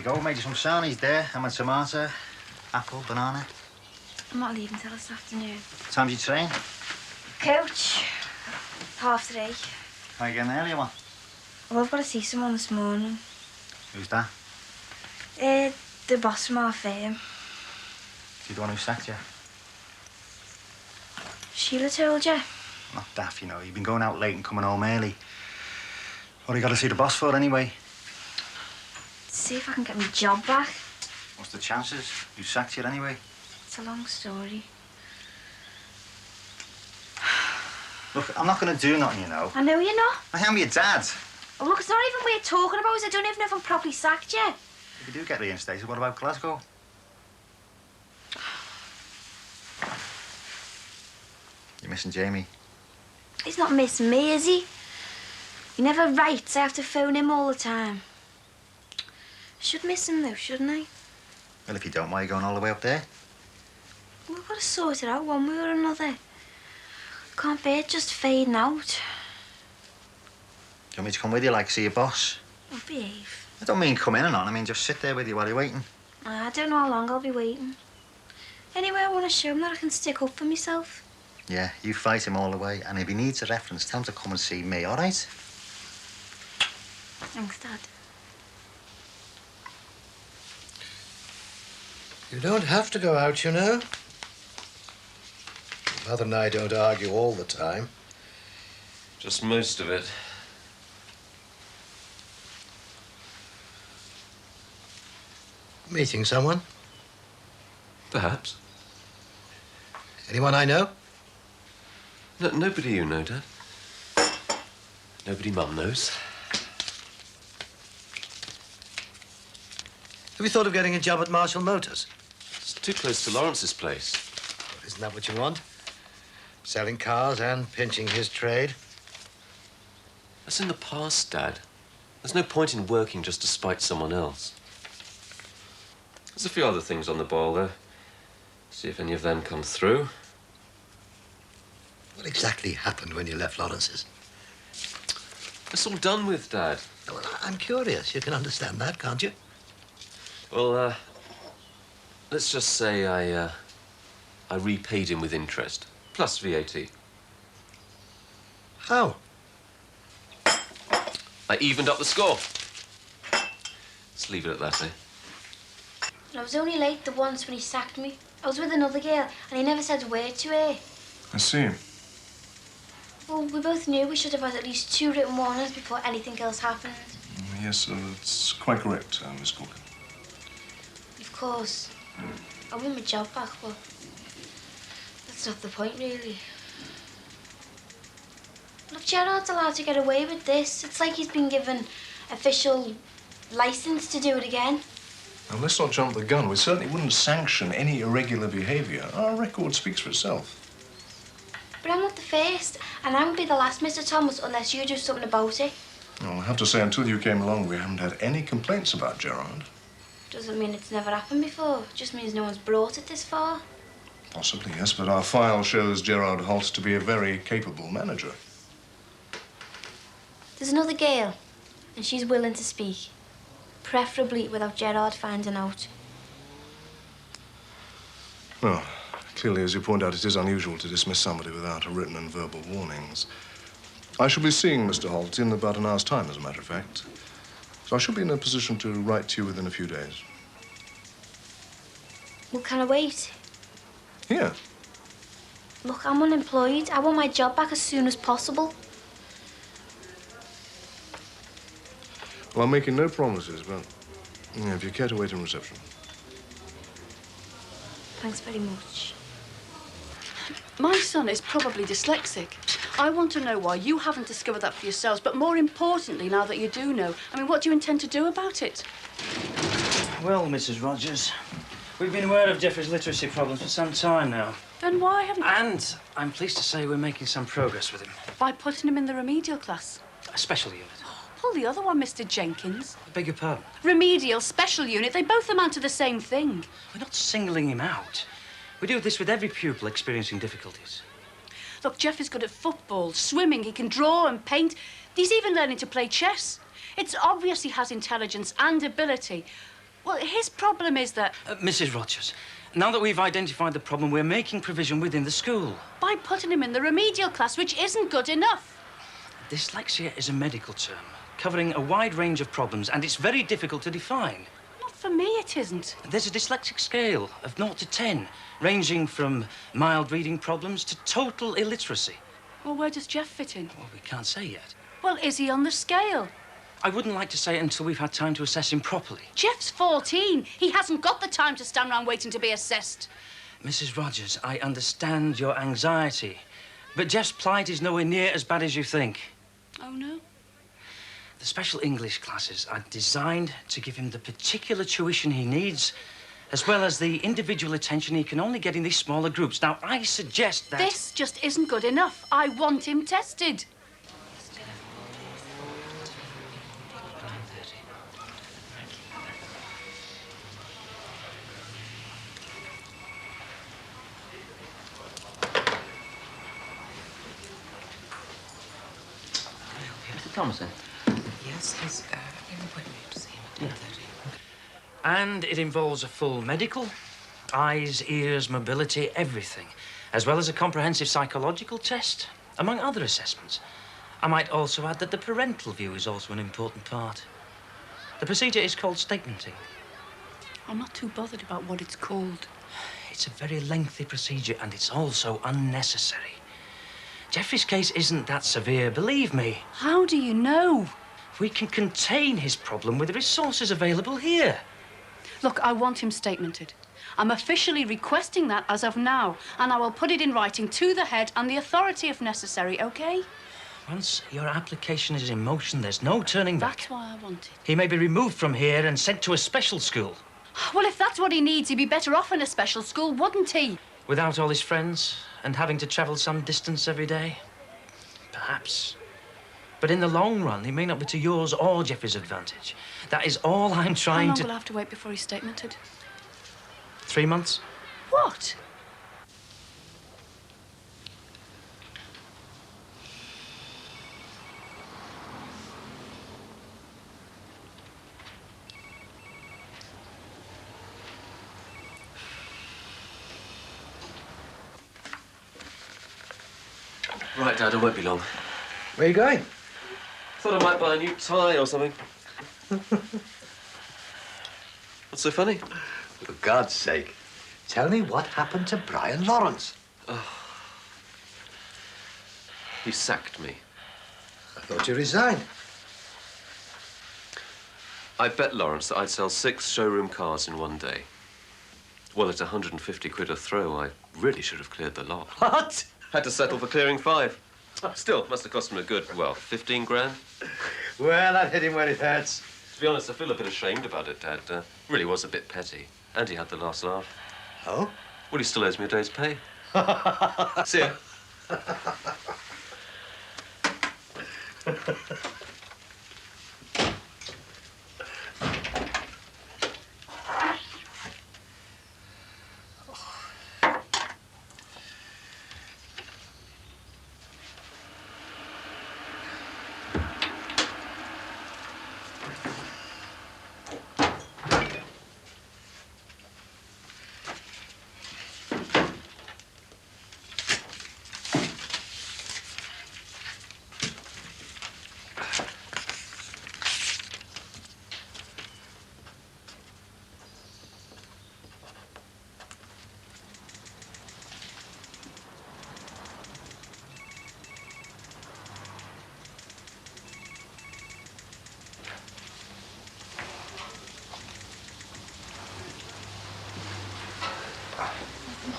go. Made you some sarnies there. Ham and tomato, apple, banana. I'm not leaving till this afternoon. What time's your train? Coach. 3:30. Are you getting earlier one? Well, I've got to see someone this morning. Who's that? The boss from our firm. Is he the one who sacked you? Sheila told you. Not daft, you know. You've been going out late and coming home early. What do you got to see the boss for, anyway? See if I can get my job back. What's the chances? Who sacked you anyway? It's a long story. Look, I'm not going to do nothing, you know. I know you're not. I am your dad. Oh, look, it's not even weird talking about it. I don't even know if I'm properly sacked yet. If you do get reinstated, what about Glasgow? You're missing Jamie. He's not missing me, is he? He never writes. I have to phone him all the time. I should miss him, though, shouldn't I? Well, if you don't, why are you going all the way up there? We've got to sort it out one way or another. Can't bear it just fading out. Do you want me to come with you, like, see your boss? I'll behave. I don't mean come in and on. I mean just sit there with you while you're waiting. I don't know how long I'll be waiting. Anyway, I want to show him that I can stick up for myself. Yeah, you fight him all the way, and if he needs a reference, tell him to come and see me, all right? Thanks, Dad. You don't have to go out, you know. Mother and I don't argue all the time. Just most of it. Meeting someone? Perhaps. Anyone I know? No, nobody you know, Dad. Nobody Mum knows. Have you thought of getting a job at Marshall Motors? It's too close to Lawrence's place. Well, isn't that what you want? Selling cars and pinching his trade? That's in the past, Dad. There's no point in working just to spite someone else. There's a few other things on the boil, though. See if any of them come through. What exactly happened when you left Lawrence's? It's all done with, Dad. Well, I'm curious. You can understand that, can't you? Well, let's just say I repaid him with interest, plus VAT. How? I evened up the score. Let's leave it at that, eh? I was only late the once when he sacked me. I was with another girl, and he never said a word to her. I see. Well, we both knew we should have had at least 2 written warnings before anything else happened. Yes, that's quite correct, Miss Corkin. Of course. I want my job back, but that's not the point, really. Look, Gerard's allowed to get away with this. It's like he's been given official license to do it again. Now, let's not jump the gun. We certainly wouldn't sanction any irregular behaviour. Our record speaks for itself. But I'm not the first, and I won't be the last, Mr. Thomas, unless you do something about it. Well, I have to say, until you came along, we haven't had any complaints about Gerard. Doesn't mean it's never happened before. It just means no one's brought it this far. Possibly, yes, but our file shows Gerard Holt to be a very capable manager. There's another girl, and she's willing to speak. Preferably without Gerard finding out. Well, clearly, as you point out, it is unusual to dismiss somebody without a written and verbal warnings. I shall be seeing Mr. Holt in about an hour's time, as a matter of fact. So I shall be in a position to write to you within a few days. Well, can I wait? Here. Look, I'm unemployed. I want my job back as soon as possible. Well, I'm making no promises, but if you care to wait in reception. Thanks very much. My son is probably dyslexic. I want to know why you haven't discovered that for yourselves, but more importantly, now that you do know, I mean, what do you intend to do about it? Well, Mrs. Rogers, we've been aware of Jeffrey's literacy problems for some time now. Then why haven't... And I'm pleased to say we're making some progress with him. By putting him in the remedial class. A special unit. Pull the other one, Mr. Jenkins. I beg your pardon? Remedial, special unit, they both amount to the same thing. We're not singling him out. We do this with every pupil experiencing difficulties. Look, Jeff is good at football, swimming, he can draw and paint. He's even learning to play chess. It's obvious he has intelligence and ability. Well, his problem is that... Mrs. Rogers, now that we've identified the problem, we're making provision within the school. By putting him in the remedial class, which isn't good enough. Dyslexia is a medical term, covering a wide range of problems, and it's very difficult to define. Not for me, it isn't. There's a dyslexic scale of 0 to 10, ranging from mild reading problems to total illiteracy. Well, where does Jeff fit in? Well, we can't say yet. Well, is he on the scale? I wouldn't like to say it until we've had time to assess him properly. Jeff's 14. He hasn't got the time to stand around waiting to be assessed. Mrs. Rogers, I understand your anxiety, but Jeff's plight is nowhere near as bad as you think. Oh, no? The special English classes are designed to give him the particular tuition he needs, as well as the individual attention he can only get in these smaller groups. Now, I suggest that... This just isn't good enough. I want him tested. Mr. Thomason? Yes, he's an appointment to see him at 10:30. And it involves a full medical, eyes, ears, mobility, everything, as well as a comprehensive psychological test, among other assessments. I might also add that the parental view is also an important part. The procedure is called statementing. I'm not too bothered about what it's called. It's a very lengthy procedure, and it's also unnecessary. Jeffrey's case isn't that severe, believe me. How do you know? We can contain his problem with the resources available here. Look, I want him statemented. I'm officially requesting that as of now, and I will put it in writing to the head and the authority if necessary, OK? Once your application is in motion, there's no turning back. That's why I want it. He may be removed from here and sent to a special school. Well, if that's what he needs, he'd be better off in a special school, wouldn't he? Without all his friends and having to travel some distance every day? Perhaps. But in the long run, it may not be to yours or Jeffrey's advantage. That is all I'm trying How long to... will I have to wait before he's statemented? 3 months? What? Right, Dad, I won't be long. Where are you going? Thought I might buy a new tie or something. What's so funny? For God's sake, tell me what happened to Brian Lawrence. He sacked me. I thought you resigned. I bet Lawrence that I'd sell 6 showroom cars in one day. Well, at 150 quid a throw, I really should have cleared the lot. What? Had to settle for clearing 5. Still, must have cost him a good, well, 15 grand. Well, that hit him where it hurts. To be honest, I feel a bit ashamed about it, Dad. Really was a bit petty. And he had the last laugh. Oh? Well, he still owes me a day's pay. See ya.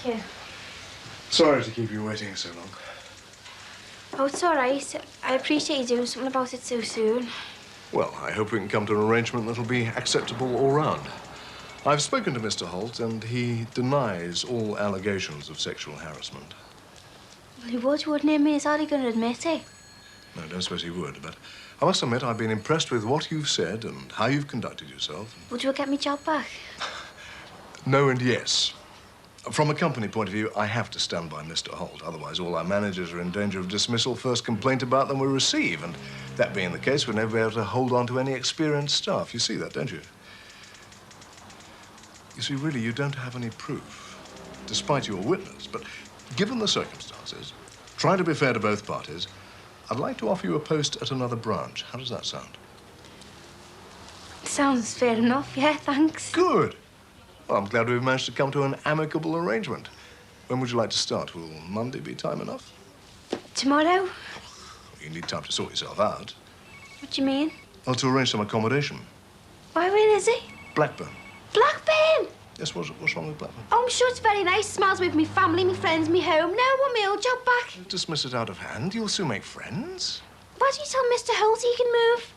Thank you. Sorry to keep you waiting so long. Oh, it's all right. I appreciate you doing something about it so soon. Well, I hope we can come to an arrangement that'll be acceptable all round. I've spoken to Mr. Holt, and he denies all allegations of sexual harassment. Well, he would, wouldn't he? I mean, is he going to admit it? No, I don't suppose he would, but I must admit I've been impressed with what you've said and how you've conducted yourself. Would you get me job back? No and yes. From a company point of view, I have to stand by Mr. Holt. Otherwise, all our managers are in danger of dismissal. First complaint about them we receive. And that being the case, we'll never be able to hold on to any experienced staff. You see that, don't you? You see, really, you don't have any proof, despite your witness. But given the circumstances, trying to be fair to both parties, I'd like to offer you a post at another branch. How does that sound? Sounds fair enough, yeah, thanks. Good. Well, I'm glad we've managed to come to an amicable arrangement. When would you like to start? Will Monday be time enough? Tomorrow? You need time to sort yourself out. What do you mean? Well, to arrange some accommodation. Why, where is he? Blackburn. Blackburn! Yes, what's wrong with Blackburn? Oh, I'm sure it's very nice. Smiles with me family, me friends, me home. Now I want my old job back. Dismiss it out of hand. You'll soon make friends. Why don't you tell Mr. Holt he can move?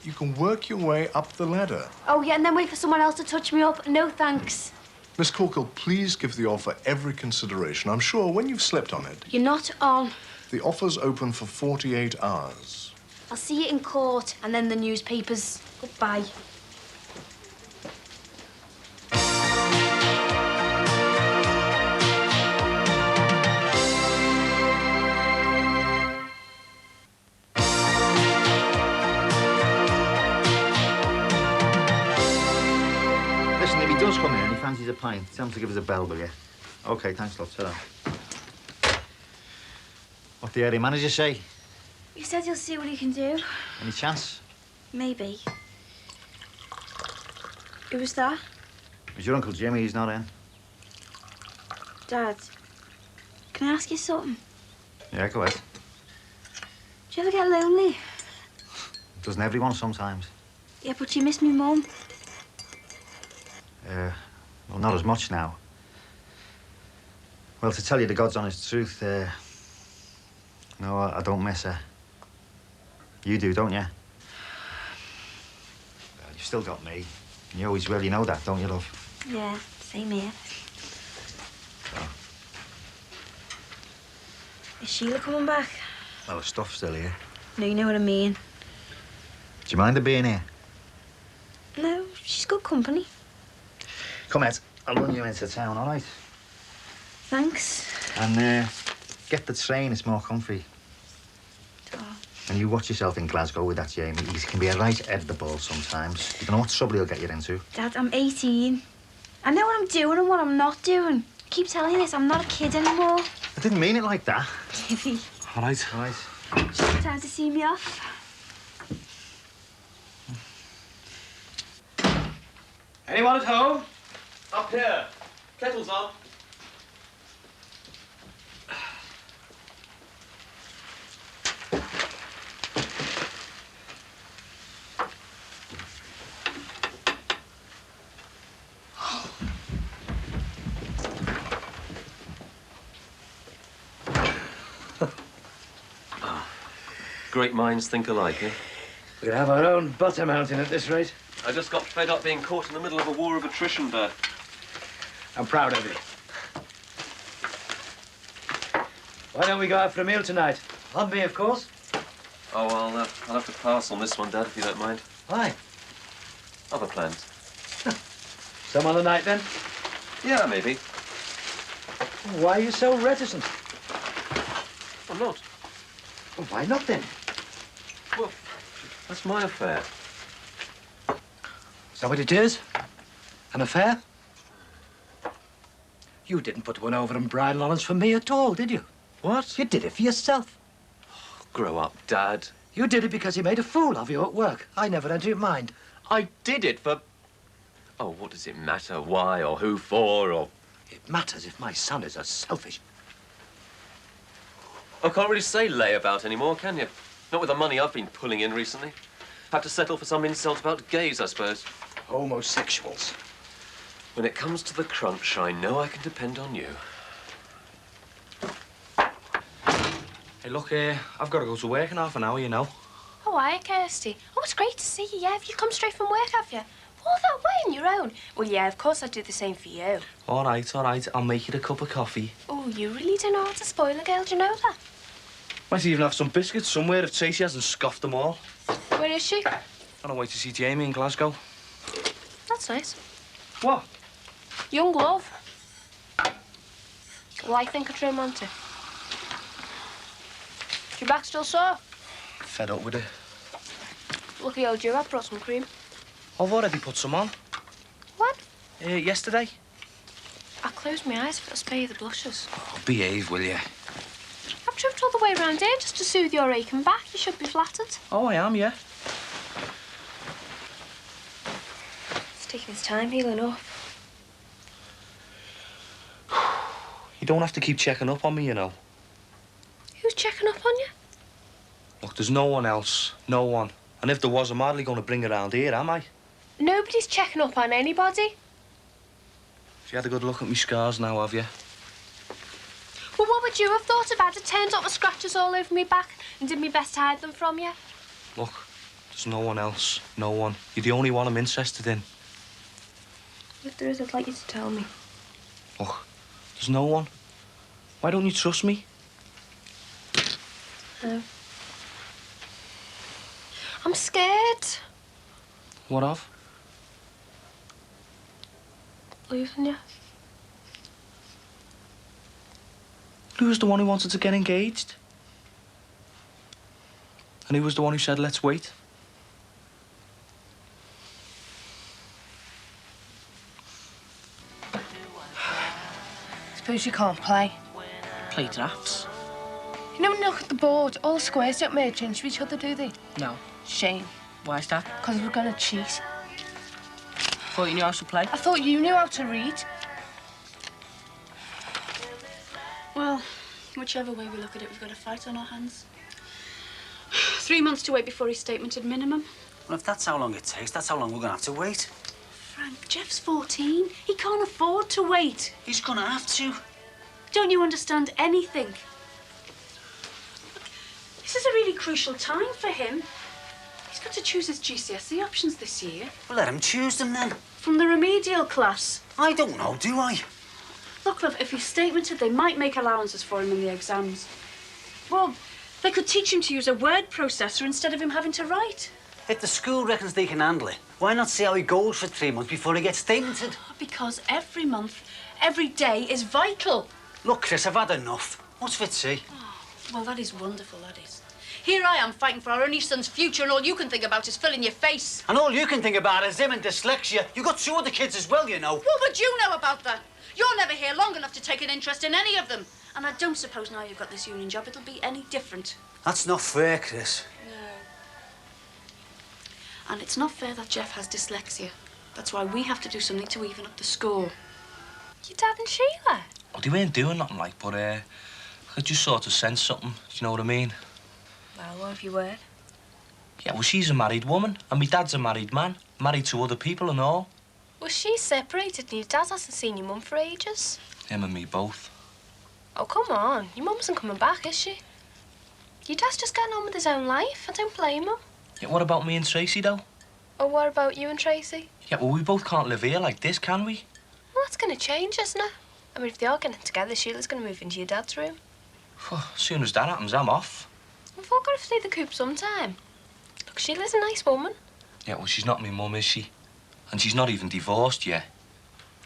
You can work your way up the ladder. Oh, yeah, and then wait for someone else to touch me up. No, thanks. Miss Corkle, please give the offer every consideration. I'm sure when you've slept on it, You're not on. the offer's open for 48 hours. I'll see you in court and then the newspapers. Goodbye. Listen, if he does come in and he fancies a pint, tell him to give us a bell, will you? OK, thanks, love. Ta-ra. What the area manager say? You said you'll see what you can do. Any chance? Maybe. Who was that? It was your Uncle Jimmy. He's not in. Dad, can I ask you something? Yeah, go ahead. Do you ever get lonely? Doesn't everyone sometimes? Yeah, but you miss me, Mum. Well, not as much now. Well, to tell you the God's honest truth, no, I don't miss her. You do, don't you? Well, you've still got me. And you always will, you know that, don't you, love? Yeah, same here. So, Is Sheila coming back? well, the stuff's still here. No, you know what I mean. Do you mind her being here? No, she's good company. Come, Ed. I'll run you into town, all right? Thanks. And get the train. It's more comfy. Oh. And you watch yourself in Glasgow with that Jamie. He can be a right head of the ball sometimes. You don't know what trouble he'll get you into. Dad, I'm 18. I know what I'm doing and what I'm not doing. I keep telling you this, I'm not a kid anymore. I didn't mean it like that. Jimmy, All right. All right. time to see me off. Anyone at home? Up here. Kettle's on. Great minds think alike, eh? We could have our own butter mountain at this rate. I just got fed up being caught in the middle of a war of attrition, Dad. I'm proud of you. Why don't we go out for a meal tonight? On me, of course. Oh, I'll have to pass on this one, Dad, if you don't mind. Why? Other plans. Some other night, then? Yeah, maybe. Why are you so reticent? I'm not. Well, why not, then? Well, that's my affair. Is that what it is? An affair? You didn't put one over and Brian Lawrence for me at all, did you? What? You did it for yourself. Grow up, Dad. You did it because he made a fool of you at work. I never entered your mind. I did it for... Oh, what does it matter? Why or who for or... It matters if my son is as selfish. I can't really say layabout anymore, can you? Not with the money I've been pulling in recently. Had to settle for some insult about gays, I suppose. Homosexuals. When it comes to the crunch, I know I can depend on you. Hey, look, I've got to go to work in half an hour, you know. Oh, hi, Kirsty. Oh, it's great to see you. Yeah, have you come straight from work, have you? All that way on your own? Well, yeah, of course I'd do the same for you. All right, all right. I'll make you a cup of coffee. Oh, you really don't know how to spoil a girl, do you know that? Might even have some biscuits somewhere if Tracy hasn't scoffed them all. Where is she? On her way to see Jamie in Glasgow. That's nice. What? Young love. Well, I think it's romantic. Is your back still sore? Fed up with it. Lucky old you, I brought some cream. I've already put some on. What? Yesterday? I'll close my eyes if it'll spare you the blushes. Oh, behave, will you? I've driven all the way around here just to soothe your aching back. You should be flattered. Oh, I am, yeah. It's taking its time healing up. You don't have to keep checking up on me, you know. Who's checking up on you? Look, there's no one else. No one. And if there was, I'm hardly going to bring it around here, am I? Nobody's checking up on anybody. You had a good look at me scars now, have you? Well, what would you have thought if I'd have turned up with scratches all over me back and did my best to hide them from you? Look, there's no one else. No one. You're the only one I'm interested in. If there is, I'd like you to tell me. Look, there's no one. Why don't you trust me? No. I'm scared. What of? Losing you. Who was the one who wanted to get engaged? And who was the one who said, let's wait? Suppose you can't play. Play drafts? You know when you look at the board, all the squares don't merge into each other, do they? No. Shame. Why's that? Because we're going to cheat. Thought you knew how to play? I thought you knew how to read. Well, whichever way we look at it, we've got a fight on our hands. 3 months to wait before his statemented minimum. Well, if that's how long it takes, that's how long we're going to have to wait. Frank, Jeff's 14. He can't afford to wait. He's going to have to. Don't you understand anything? This is a really crucial time for him. He's got to choose his GCSE options this year. Well, let him choose them then. From the remedial class. I don't know, do I? Look, love, if he's statemented, they might make allowances for him in the exams. Well, they could teach him to use a word processor instead of him having to write. If the school reckons they can handle it, why not see how he goes for 3 months before he gets statemented? Because every month, every day is vital. Look, Chris, I've had enough. What's for tea? Oh, well, that is wonderful, that is. Here I am fighting for our only son's future, and all you can think about is filling your face. And all you can think about is him and dyslexia. You've got 2 other kids as well, you know. What would you know about that? You're never here long enough to take an interest in any of them. And I don't suppose now you've got this union job, it'll be any different. That's not fair, Chris. No. And it's not fair that Jeff has dyslexia. That's why we have to do something to even up the score. Your dad and Sheila? Well, they weren't doing nothing like, but I just sort of sensed something. Do you know what I mean? Well, what if you were? Yeah, well, she's a married woman, and my dad's a married man, married to other people and all. Well, she's separated and your dad hasn't seen your mum for ages. Him and me both. Oh, come on. Your mum isn't coming back, is she? Your dad's just getting on with his own life. I don't blame him. Yeah, what about me and Tracy, though? Or what about you and Tracy? Yeah, well, we both can't live here like this, can we? Well, that's going to change, isn't it? I mean, if they are getting together, Sheila's going to move into your dad's room. As soon as that happens, I'm off. We've all got to flee the coop sometime. Look, Sheila's a nice woman. Yeah, well, she's not my mum, is she? And she's not even divorced yet.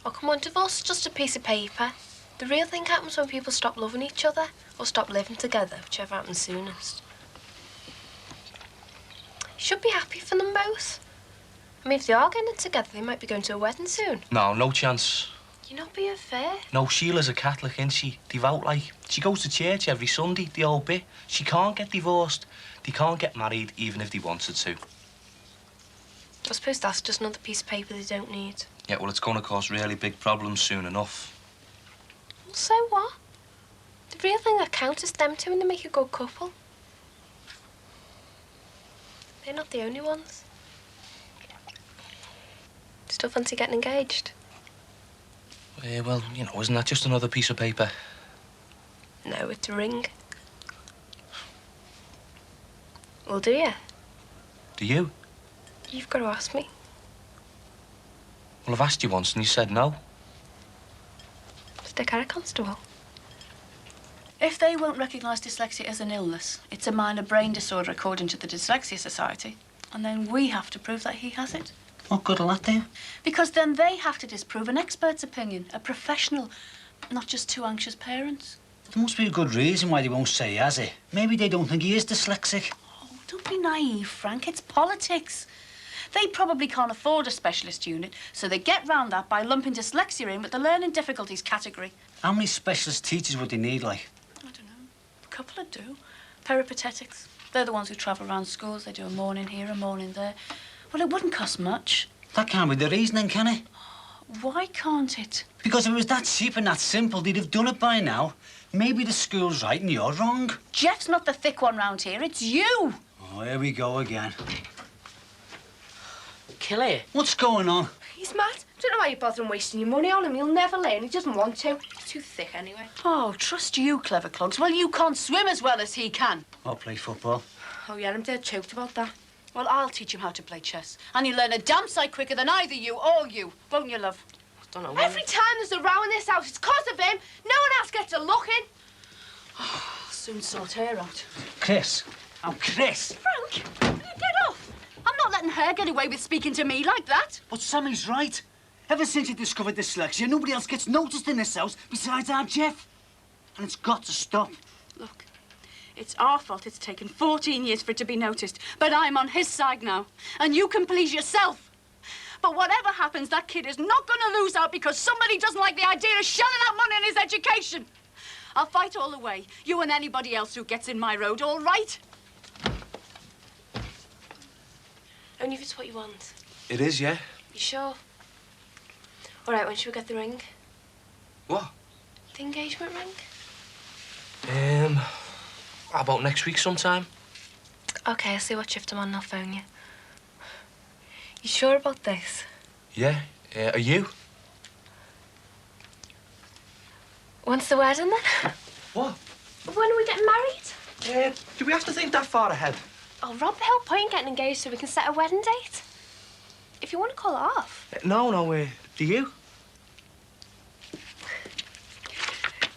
Oh, come on, divorce is just a piece of paper. The real thing happens when people stop loving each other or stop living together, whichever happens soonest. You should be happy for them both. I mean, if they are getting it together, they might be going to a wedding soon. No chance. You're not being fair. No, Sheila's a Catholic, isn't she? Devout, like. She goes to church every Sunday, the old bit. She can't get divorced. They can't get married, even if they wanted to. I suppose that's just another piece of paper they don't need. Yeah, well, it's going to cause really big problems soon enough. Well, so what? The real thing that counts is them two and they make a good couple. They're not the only ones. Still fancy getting engaged? Well, you know, isn't that just another piece of paper? No, it's a ring. Well, do you? Do you? You've got to ask me. Well, I've asked you once and you said no. Stick at it, Constable. If they won't recognise dyslexia as an illness, it's a minor brain disorder according to the Dyslexia Society, and then we have to prove that he has it. What good will that do? Because then they have to disprove an expert's opinion, a professional, not just 2 anxious parents. There must be a good reason why they won't say he has it. Maybe they don't think he is dyslexic. Oh, don't be naive, Frank. It's politics. They probably can't afford a specialist unit, so they get round that by lumping dyslexia in with the learning difficulties category. How many specialist teachers would they need, like? I don't know. A couple would do. Peripatetics. They're the ones who travel around schools. They do a morning here, a morning there. Well, it wouldn't cost much. That can't be the reasoning, can it? Why can't it? Because if it was that cheap and that simple, they'd have done it by now. Maybe the school's right and you're wrong. Jeff's not the thick one round here. It's you. Oh, here we go again. Kelly. What's going on? He's mad. Don't know why you're bothering wasting your money on him. He'll never learn. He doesn't want to. He's too thick anyway. Oh, trust you, clever clugs. Well, you can't swim as well as he can. I'll play football. Oh, yeah, I'm dead choked about that. Well, I'll teach him how to play chess. And he'll learn a damn sight quicker than either you or you. Won't you, love? I don't know. Every time there's a row in this house, it's 'cause of him. No one else gets a look in. I'll soon sort her out. Chris. Oh, Chris. Frank, will you get off? I'm not letting her get away with speaking to me like that. But Sammy's right. Ever since you discovered dyslexia, nobody else gets noticed in this house besides our Jeff. And it's got to stop. Look, it's our fault it's taken 14 years for it to be noticed. But I'm on his side now. And you can please yourself. But whatever happens, that kid is not going to lose out because somebody doesn't like the idea of shelling out money on his education. I'll fight all the way, you and anybody else who gets in my road, all right? Only if it's what you want. It is, yeah. You sure? All right, when should we get the ring? What? The engagement ring? How about next week sometime? Okay, I'll see what shift I'm on and I'll phone you. You sure about this? Yeah. Are you? When's the wedding then? What? When are we getting married? Do we have to think that far ahead? Oh, Rob, the whole point in getting engaged so we can set a wedding date. If you want to call it off. No, do you?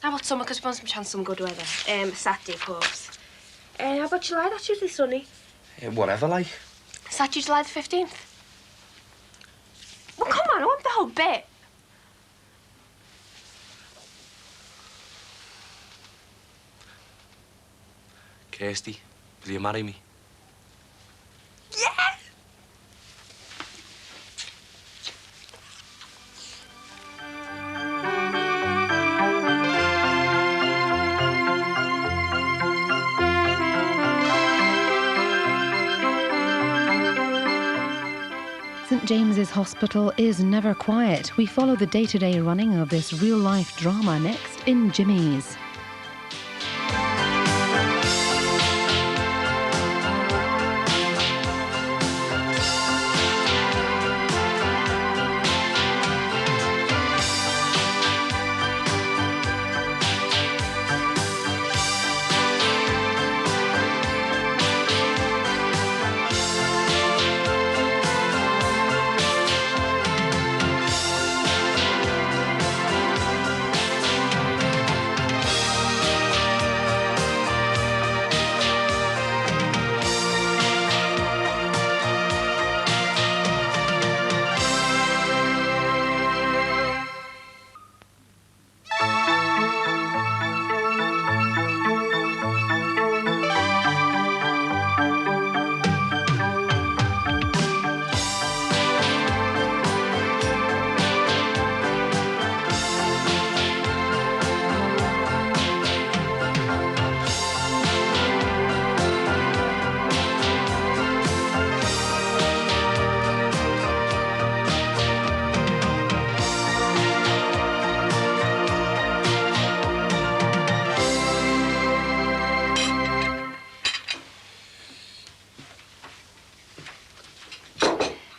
How about summer, because we want some chance of some good weather? Saturday, of course. How about July? That's usually sunny. Whatever, like. Saturday, July the 15th. Well, come on, I want the whole bit. Kirsty, will you marry me? Yeah! St James's Hospital is never quiet. We follow the day-to-day running of this real-life drama next in Jimmy's.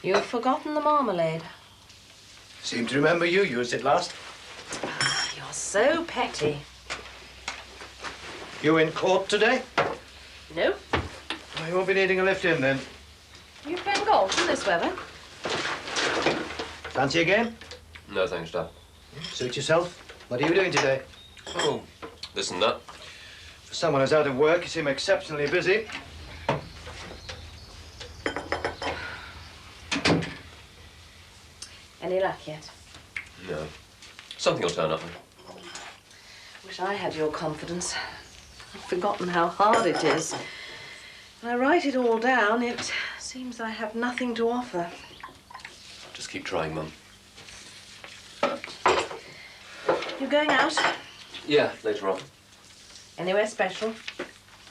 You've forgotten the marmalade. Seem to remember you used it last. You're so petty. You in court today? No? Well, you won't be needing a lift in then. You've been golf in this weather. Fancy a game? No, thanks, Dad. Suit yourself. What are you doing today? Oh, this and that. For someone who's out of work, you seem exceptionally busy. Any luck yet? No. Something will turn up. Wish I had your confidence. I've forgotten how hard it is. When I write it all down, it Seems I have nothing to offer. Just keep trying, Mum. You going out? Yeah, later on. Anywhere special?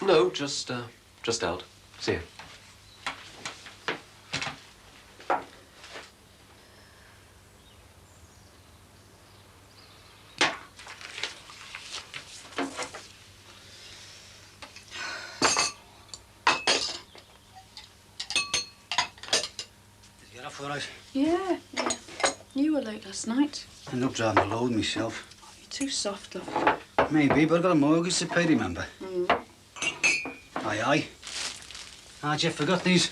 No, just out. See you. Did you get off all right? Yeah. You were late last night. I ended up driving a load myself. You're too soft, love. Maybe, but I've got a mortgage to pay, remember? Aye, aye. Ah, Jeff forgot these.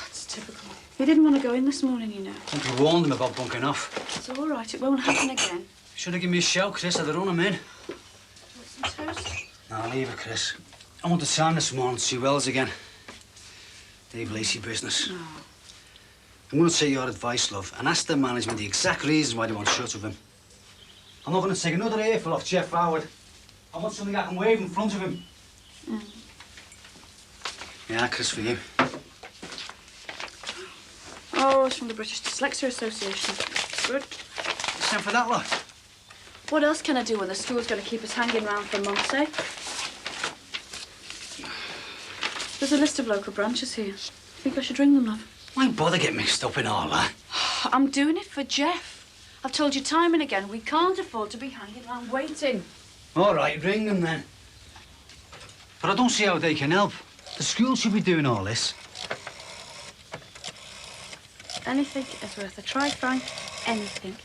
It's typical. He didn't want to go in this morning, you know. I want to have warned him about bunking off. It's all right. It won't happen again. Should have given me a shout, Chris. I'd have run him in. Want some toast? Nah, leave it, Chris. I want the time this morning to see Wells again. Dave Lacey business. No. I'm going to take your advice, love, and ask the management the exact reasons why they want shut of him. I'm not going to take another earful off Jeff Howard. I want something I can wave in front of him. Yeah, Chris, for you. Oh, it's from the British Dyslexia Association. Good. Send for that lot. What else can I do when the school's going to keep us hanging around for months, eh? There's a list of local branches here. Think I should ring them, love? Why bother getting mixed up in all that? I'm doing it for Jeff. I've told you time and again, we can't afford to be hanging around waiting. All right, ring them then. But I don't see how they can help. The school should be doing all this. Anything is worth a try, Frank. Anything.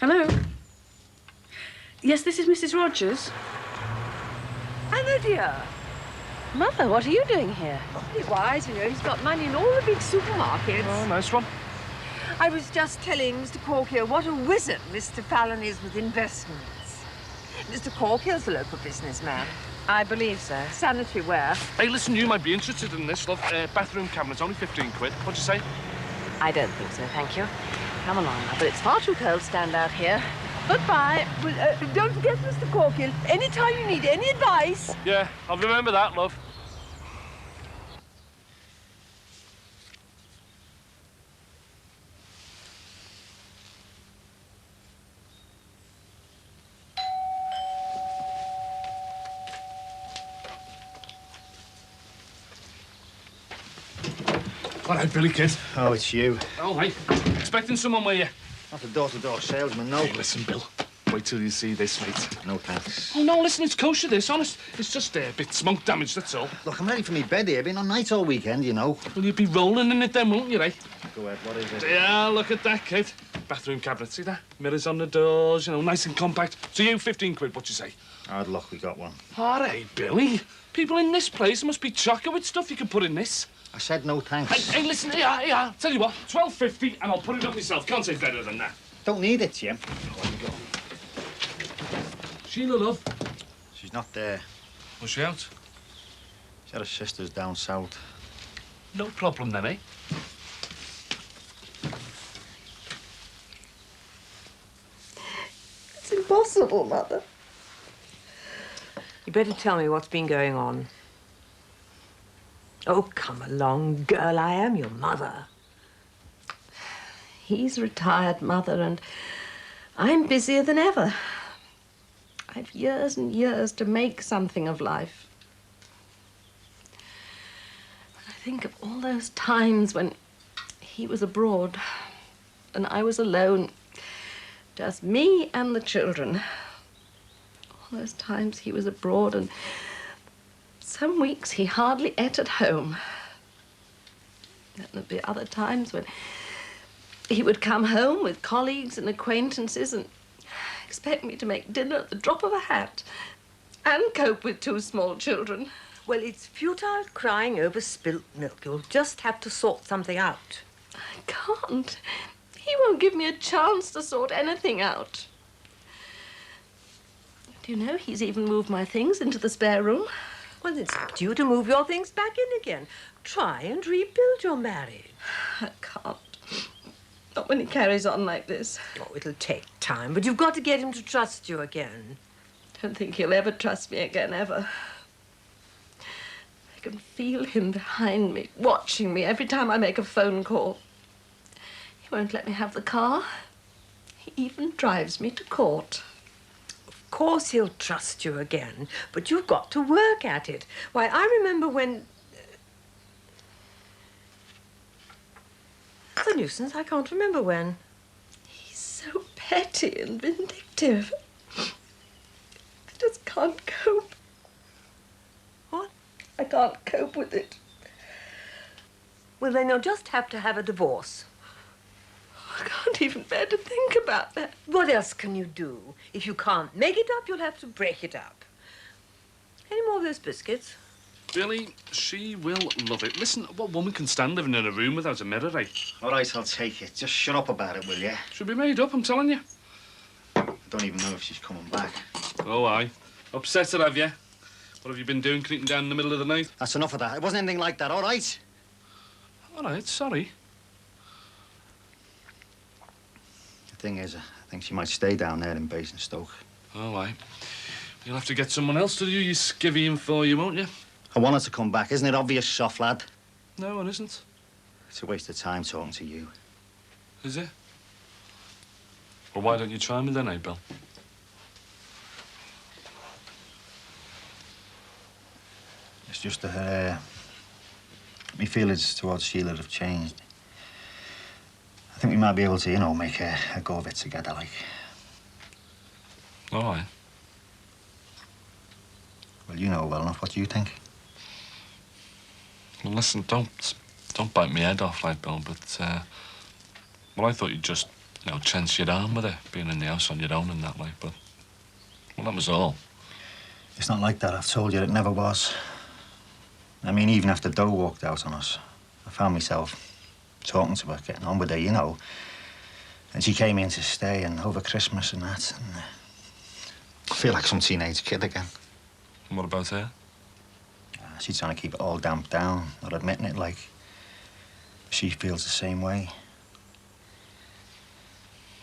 Hello? Yes, this is Mrs. Rogers. Anna, dear. Mother, what are you doing here? Awfully wise, you know. He's got money in all the big supermarkets. Oh, nice one. I was just telling Mr. Corkill what a wizard Mr. Fallon is with investments. Mr. Corkill's a local businessman. I believe so. Sanitary ware. Hey, listen, you might be interested in this, love. Bathroom cabinet's only 15 quid. What'd you say? I don't think so, thank you. Come along now, but it's far too cold to stand out here. Goodbye. Well, don't forget, Mr. Corkill, anytime you need any advice. Yeah, I'll remember that, love. All right, Billy, kid. Oh, it's you. Oh, hey. Expecting someone, were you? Not a door-to-door salesman, no. Hey, listen, Bill. Wait till you see this, mate. No thanks. Oh, no, listen, it's kosher, this, honest. It's just a bit smoke damage, that's all. Look, I'm ready for me bed here. Been on nights all weekend, you know. Well, you'd be rolling in it then, won't you, eh? Go ahead, what is it? Yeah, look at that, kid. Bathroom cabinet, see that? Mirrors on the doors, you know, nice and compact. So you, 15 quid, what you say? Hard luck, we got one. All right, Billy. People in this place must be chocker with stuff you can put in this. I said no thanks. Hey, listen, here. Tell you what, 12.50 and I'll put it up myself. Can't say better than that. Don't need it, Jim. Sheila, love. She's not there. Was she out? She had her sisters down south. No problem then, eh? It's impossible, Mother. You better tell me what's been going on. Oh, come along, girl. I am your mother. He's retired, Mother, and I'm busier than ever. I've years and years to make something of life. I think of all those times when he was abroad and I was alone, just me and the children. All those times he was abroad and some weeks he hardly ate at home. Then there'd be other times when he would come home with colleagues and acquaintances and expect me to make dinner at the drop of a hat and cope with 2 small children. Well, it's futile crying over spilt milk. You'll just have to sort something out. I can't. He won't give me a chance to sort anything out. Do you know, he's even moved my things into the spare room. Well, it's up to you to move your things back in again. Try and rebuild your marriage. I can't. Not when he carries on like this. Oh, it'll take time, but you've got to get him to trust you again. don't think he'll ever trust me again, ever. I can feel him behind me, watching me every time I make a phone call. He won't let me have the car. He even drives me to court. Of course he'll trust you again, but you've got to work at it. Why, I remember when... It's a nuisance. I can't remember when. He's so petty and vindictive. I just can't cope. What? I can't cope with it. Well, then you'll just have to have a divorce. I can't even bear to think about that. What else can you do? If you can't make it up, you'll have to break it up. Any more of those biscuits? Billy, she will love it. Listen, what woman can stand living in a room without a mirror, eh? All right, I'll take it. Just shut up about it, will you? Should be made up, I'm telling you. I don't even know if she's coming back. Oh, aye. Upset it, have you? What have you been doing, creeping down in the middle of the night? That's enough of that. It wasn't anything like that, all right? All right, sorry. The thing is, I think she might stay down there in Basingstoke. Oh, aye. You'll have to get someone else to do your skivvying for you, won't you? I want her to come back. Isn't it obvious, soft lad? No, it isn't. It's a waste of time talking to you. Is it? Well, why don't you try me then, eh, Bill? It's just that my feelings towards Sheila have changed. I think we might be able to, you know, make a go of it together, like. All right. Well, you know well enough. What do you think? Well, listen, don't bite me head off like Bill, but, well, I thought you'd just, you know, chance your arm with it, being in the house on your own and that, like, but, well, that was all. It's not like that. I've told you it never was. I mean, even after Doe walked out on us, I found myself talking to her, getting on with her, you know. And she came in to stay, and over Christmas and that, and I feel like some teenage kid again. And what about her? She's trying to keep it all damped down, not admitting it, like. She feels the same way.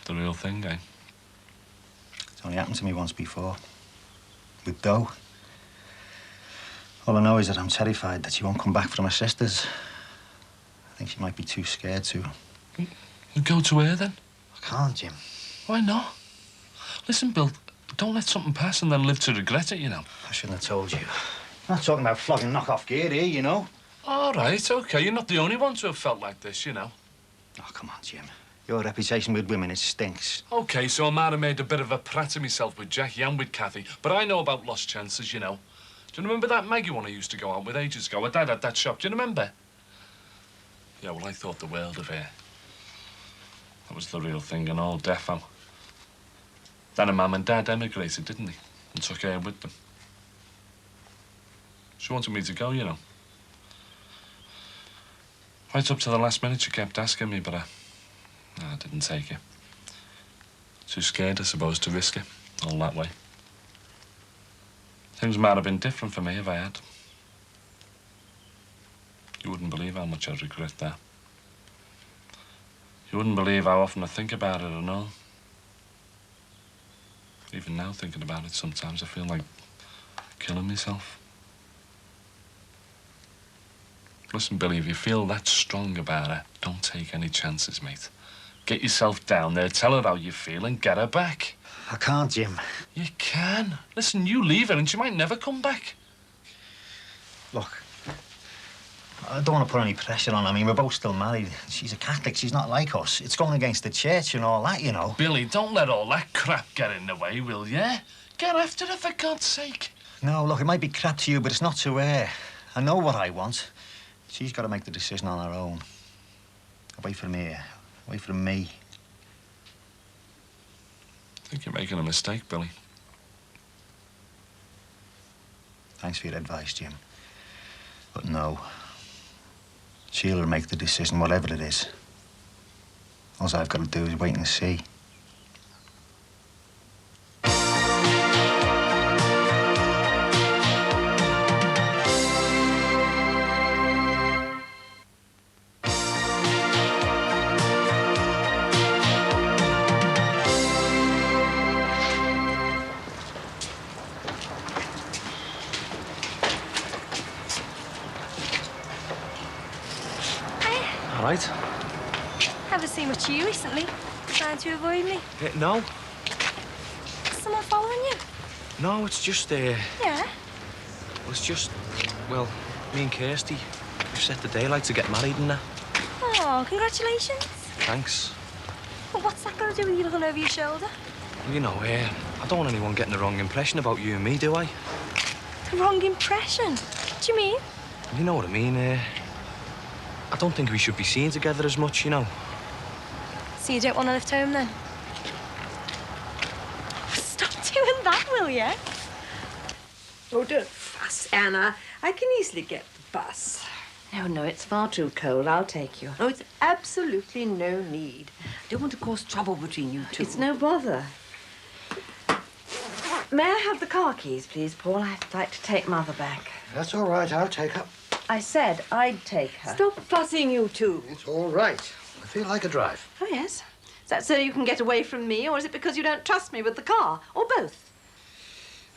The real thing, eh? It's only happened to me once before. With Doe. All I know is that I'm terrified that she won't come back from her sisters. I think she might be too scared to. You go to her, then? I can't, Jim. Why not? Listen, Bill, don't let something pass and then live to regret it, you know. I shouldn't have told you. I'm not talking about flogging knock-off gear here, you know. All right, OK. You're not the only one to have felt like this, you know. Oh, come on, Jim. Your reputation with women, it stinks. OK, so I might have made a bit of a prat of myself with Jackie and with Kathy, but I know about lost chances, you know. Do you remember that Maggie one I used to go out with ages ago? Her dad had that shop. Do you remember? Yeah, well, I thought the world of her. That was the real thing and all defo. Then her mum and dad emigrated, didn't they? And took her with them. She wanted me to go, you know. Right up to the last minute, she kept asking me, but I didn't take it. Too scared, I suppose, to risk it all that way. Things might have been different for me if I had. You wouldn't believe how much I regret that. You wouldn't believe how often I think about it and all. Even now, thinking about it, sometimes I feel like killing myself. Listen, Billy, if you feel that strong about her, don't take any chances, mate. Get yourself down there, tell her how you feel, and get her back. I can't, Jim. You can. Listen, you leave her and she might never come back. Look, I don't want to put any pressure on her. I mean, we're both still married. She's a Catholic. She's not like us. It's going against the church and all that, you know. Billy, don't let all that crap get in the way, will you? Get after her, for God's sake. No, look, it might be crap to you, but it's not to her. I know what I want. She's got to make the decision on her own. Away from here. Away from me. I think you're making a mistake, Billy. Thanks for your advice, Jim. But no. She'll make the decision, whatever it is. All I've got to do is wait and see. right. Haven't seen much of you recently. Trying to avoid me. No. Is someone following you? No, it's just, Yeah? well, it's just, well, me and Kirsty, we've set the day like to get married and that. Oh, congratulations. Thanks. But what's that got to do with you looking over your shoulder? You know, I don't want anyone getting the wrong impression about you and me, do I? The wrong impression? What do you mean? You know what I mean, I don't think we should be seen together as much, you know. So you don't want to lift home, then? Stop doing that, will you? Oh, don't fuss, Anna. I can easily get the bus. No, no, it's far too cold. I'll take you. Oh, it's absolutely no need. I don't want to cause trouble between you two. It's no bother. May I have the car keys, please, Paul? I'd like to take Mother back. That's all right, I'll take her. I said I'd take her. Stop fussing, you two. It's all right. I feel like a drive. Oh, yes? Is that so you can get away from me, or is it because you don't trust me with the car? Or both?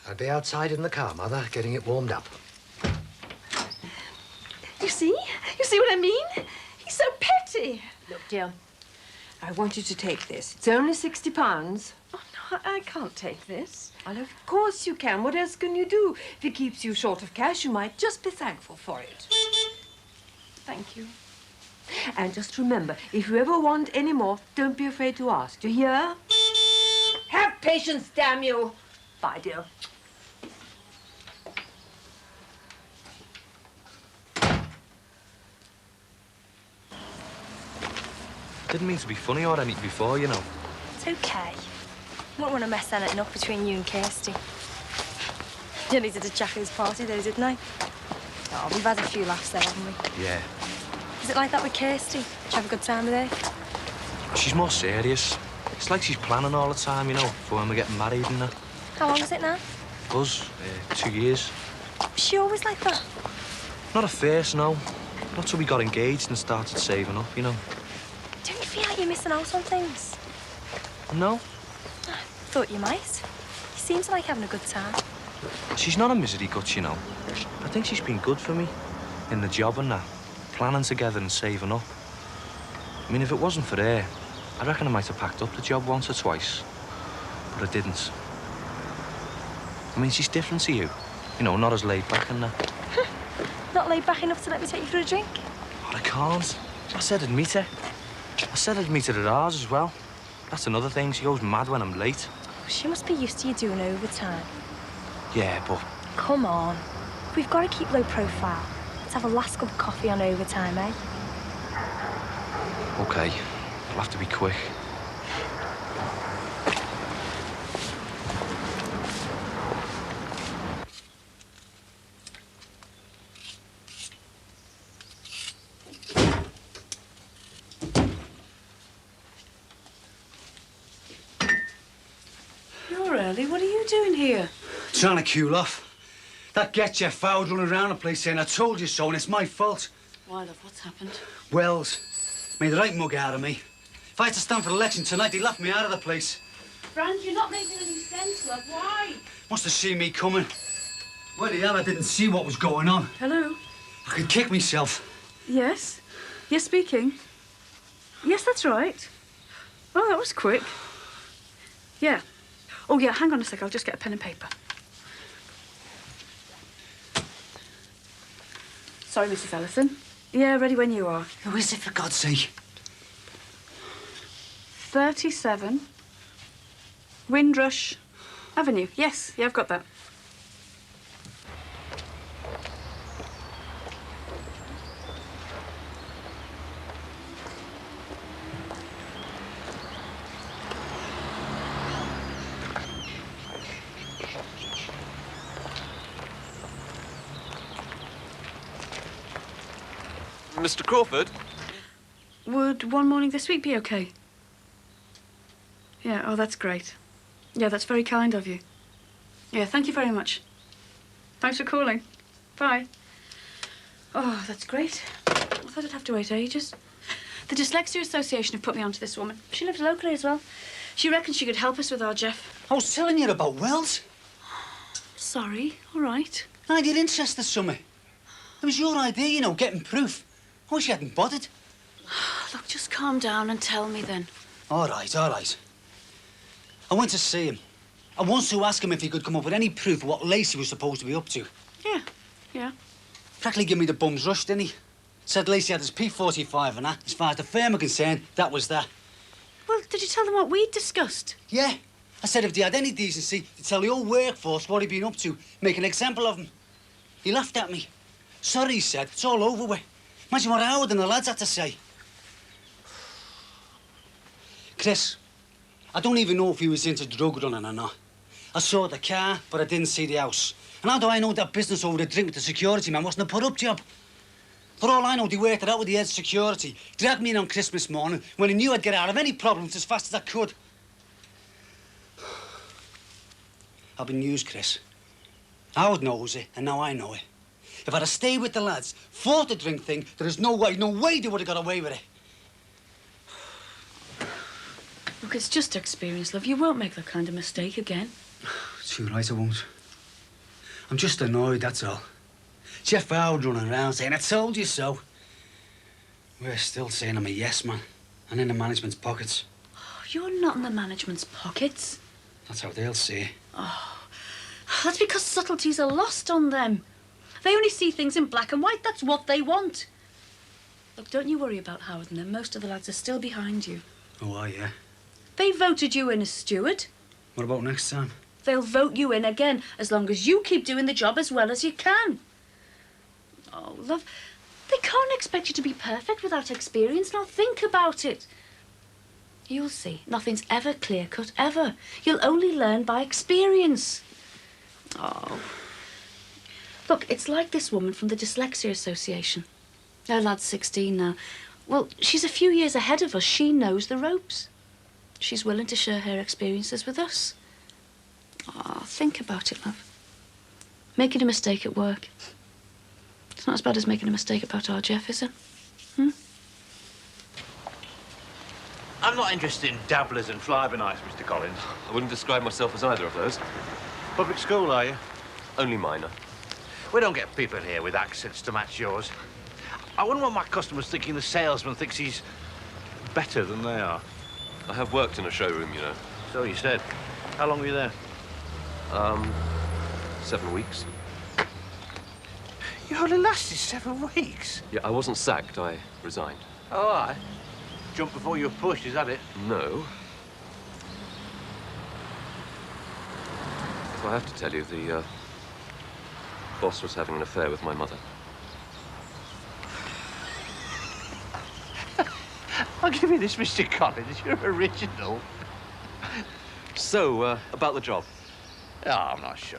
I'll be outside in the car, Mother, getting it warmed up. You see? You see what I mean? He's so petty. Look, dear, I want you to take this. It's only £60. Oh, no, I can't take this. Well, of course you can. What else can you do? If it keeps you short of cash, you might just be thankful for it. Thank you. And just remember, if you ever want any more, don't be afraid to ask. Do you hear? Have patience, damn you. Bye, dear. Didn't mean to be funny or anything before, you know. It's okay. Won't want to mess anything up between you and Kirsty. You needed a Jacko's party, though, didn't I? Oh, we've had a few laughs there, haven't we? Yeah. Is it like that with Kirsty? Did you have a good time with her? She's more serious. It's like she's planning all the time, you know, for when we're getting married and that. How long is it now? Us, 2 years. Was she always like that? Not at first, no. Not till we got engaged and started saving up, you know. Don't you feel like you're missing out on things? No. I thought you might. You seem to like having a good time. She's not a misery guts, you know. I think she's been good for me. In the job and that. Planning together and saving up. I mean, if it wasn't for her, I reckon I might have packed up the job once or twice. But I didn't. I mean, she's different to you. You know, not as laid back and that. Not laid back enough to let me take you for a drink? Oh, I can't. I said I'd meet her. I said I'd meet her at ours as well. That's another thing. She goes mad when I'm late. She must be used to you doing overtime. Yeah, but... Come on. We've got to keep low profile. Let's have a last cup of coffee on overtime, eh? OK. I'll have to be quick. You're early. What are you doing here? Trying to cool off. That gets you fouled running around the place saying, I told you so, and it's my fault. Why, love, what's happened? Wells made the right mug out of me. If I had to stand for election tonight, he'd laugh me out of the place. Franz, you're not making any sense, love. Why? Must have seen me coming. Well, the hell, I didn't see what was going on. Hello? I could kick myself. Yes? Yes, speaking. Yes, that's right. Oh, that was quick. Yeah. Oh, yeah, hang on a sec. I'll just get a pen and paper. Sorry, Mrs. Ellison. Yeah, ready when you are. Who is it, for God's sake? 37 Windrush Avenue. Yes, yeah, I've got that. Mr. Crawford? Would one morning this week be okay? Yeah, oh, that's great. Yeah, that's very kind of you. Yeah, thank you very much. Thanks for calling. Bye. Oh, that's great. I thought I'd have to wait ages. The Dyslexia Association have put me onto this woman. She lives locally as well. She reckons she could help us with our Jeff. I was telling you about Wells. Sorry, all right. I did interest this summer. It was your idea, you know, getting proof. I wish you hadn't bothered. Look, just calm down and tell me then. All right, all right. I went to see him. I wanted to ask him if he could come up with any proof of what Lacey was supposed to be up to. Yeah, yeah. Practically gave me the bum's rush, didn't he? Said Lacey had his P45 and that. As far as the firm are concerned, that was that. Well, did you tell them what we'd discussed? Yeah. I said if they had any decency, to tell the whole workforce what he'd been up to, make an example of him. He laughed at me. Sorry, he said, it's all over with. Imagine what Howard and the lads had to say. Chris, I don't even know if he was into drug running or not. I saw the car, but I didn't see the house. And how do I know that business over the drink with the security man wasn't a put-up job? For all I know, they worked it out with the head security. Dragged me in on Christmas morning when he knew I'd get out of any problems as fast as I could. I've been used, Chris. Howard knows it, and now I know it. If I'd have stayed with the lads, fought the drink thing, there is no way they would have got away with it. Look, it's just experience, love. You won't make that kind of mistake again. It's you right, I won't. I'm just annoyed, that's all. Jeff Howard running around saying, I told you so. We're still saying I'm a yes man, and in the management's pockets. Oh, you're not in the management's pockets. That's how they'll see it. Oh, that's because subtleties are lost on them. They only see things in black and white. That's what they want. Look, don't you worry about Howard and them. Most of the lads are still behind you. Oh, yeah? They voted you in as steward. What about next time? They'll vote you in again, as long as you keep doing the job as well as you can. Oh, love, they can't expect you to be perfect without experience. Now think about it. You'll see, nothing's ever clear-cut, ever. You'll only learn by experience. Oh. Look, it's like this woman from the Dyslexia Association. Her lad's 16 now. Well, she's a few years ahead of us. She knows the ropes. She's willing to share her experiences with us. Oh, think about it, love. Making a mistake at work. It's not as bad as making a mistake about our Jeff, is it? Hmm? I'm not interested in dabblers and fly-by-nights, Mr. Collins. I wouldn't describe myself as either of those. Public school, are you? Only minor. We don't get people here with accents to match yours. I wouldn't want my customers thinking the salesman thinks he's better than they are. I have worked in a showroom, you know. So you said. How long were you there? 7 weeks. You only lasted 7 weeks? Yeah, I wasn't sacked. I resigned. Oh, aye. Jump before you were pushed, is that it? No. If I have to tell you, the boss was having an affair with my mother. I'll give you this, Mr. Collins. You're original. So, about the job. Oh, I'm not sure.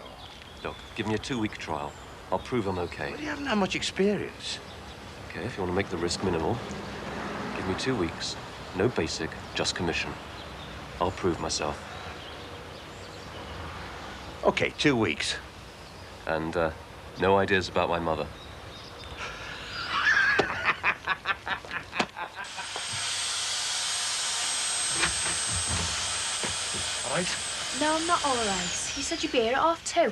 Look, give me a 2-week trial. I'll prove I'm okay. Well, you haven't had much experience. Okay, if you want to make the risk minimal, give me 2 weeks. No basic, just commission. I'll prove myself. Okay, 2 weeks. And, no ideas about my mother. All right? No, I'm not all right. You said you'd be here at 2:30.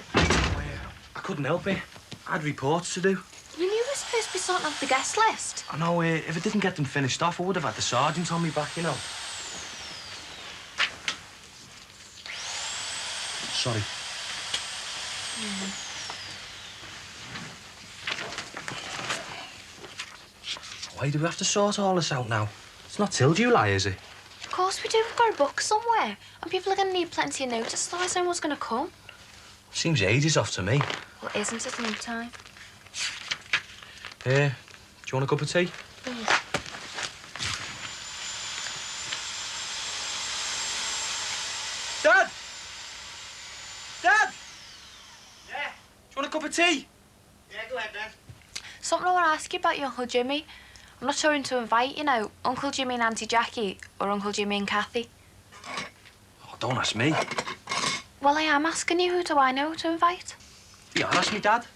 I couldn't help it. I had reports to do. You knew we were supposed to be sorting out the guest list. I know, if I didn't get them finished off, I would have had the sergeant on me back, you know. Sorry. Why do we have to sort all this out now? It's not till July, is it? Of course we do. We've got a book somewhere. And people are going to need plenty of notice, otherwise no one's going to come. Seems ages off to me. Well, isn't it no time? Do you want a cup of tea? Please. Dad! Dad! Yeah? Do you want a cup of tea? Yeah, go ahead, then. Something I want to ask you about your Uncle Jimmy. I'm not sure who to invite, you know. Uncle Jimmy and Auntie Jackie, or Uncle Jimmy and Kathy. Oh, don't ask me. Well, I am asking you. Who do I know to invite? Yeah, ask me, Dad.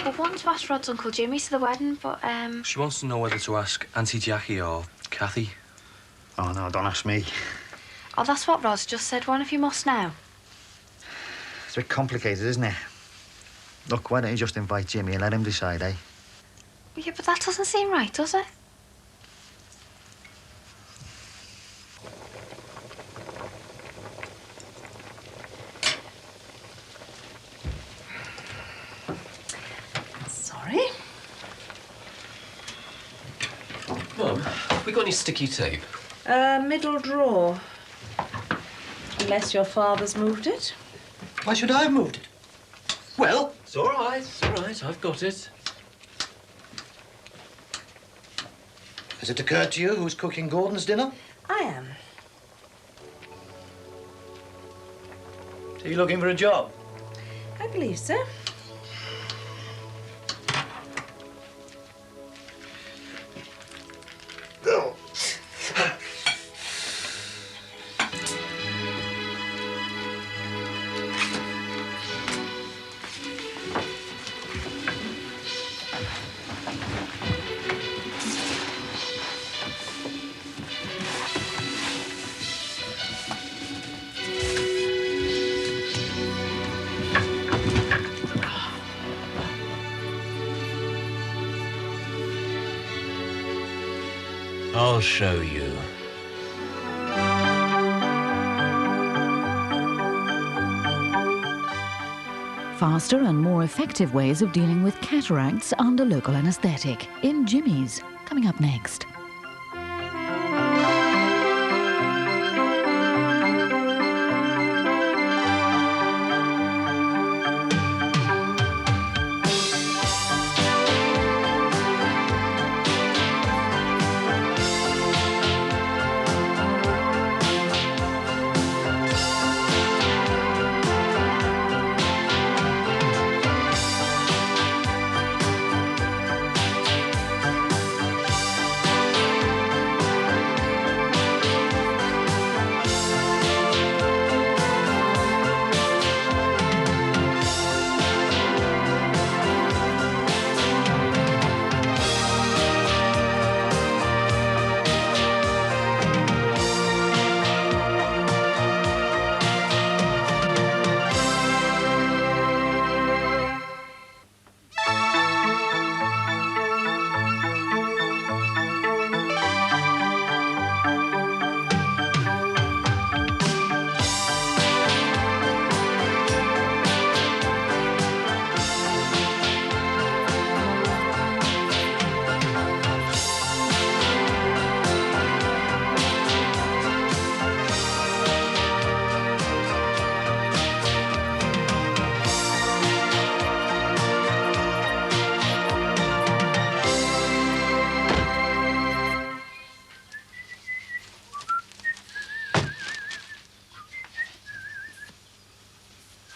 We're wanting to ask Rod's Uncle Jimmy to the wedding, but, She wants to know whether to ask Auntie Jackie or Kathy. Oh, no, don't ask me. Oh, that's what Rod's just said. One of you must know. It's a bit complicated, isn't it? Look, why don't you just invite Jimmy and let him decide, eh? Yeah, but that doesn't seem right, does it? Sorry. Mum, have we got any sticky tape? Middle drawer. Unless your father's moved it. Why should I have moved it? Well, It's all right, it's all right. I've got it. has it occurred to you who's cooking Gordon's dinner? I am. Are you looking for a job? I believe so. I'll show you. Faster and more effective ways of dealing with cataracts under local anaesthetic in Jimmy's, coming up next.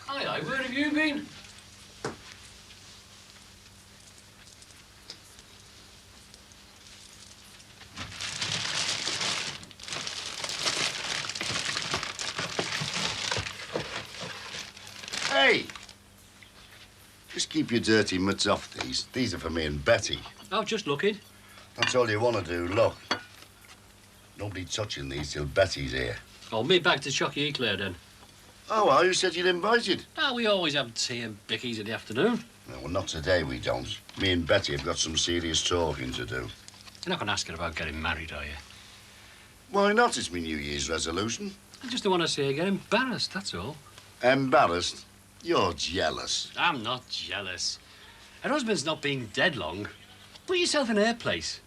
Aye, where have you been? Hey! Just keep your dirty mitts off these. These are for me and Betty. Oh, just looking. That's all you want to do, look. Nobody touching these till Betty's here. I'll meet back to Chucky Eclair then. Oh, well, you said you'd invited. Ah, we always have tea and bickies in the afternoon. No, well, not today, we don't. Me and Betty have got some serious talking to do. You're not going to ask her about getting married, are you? Why not? It's my New Year's resolution. I just don't want to see her get embarrassed, that's all. Embarrassed? You're jealous. I'm not jealous. Her husband's not been dead long. Put yourself in her place.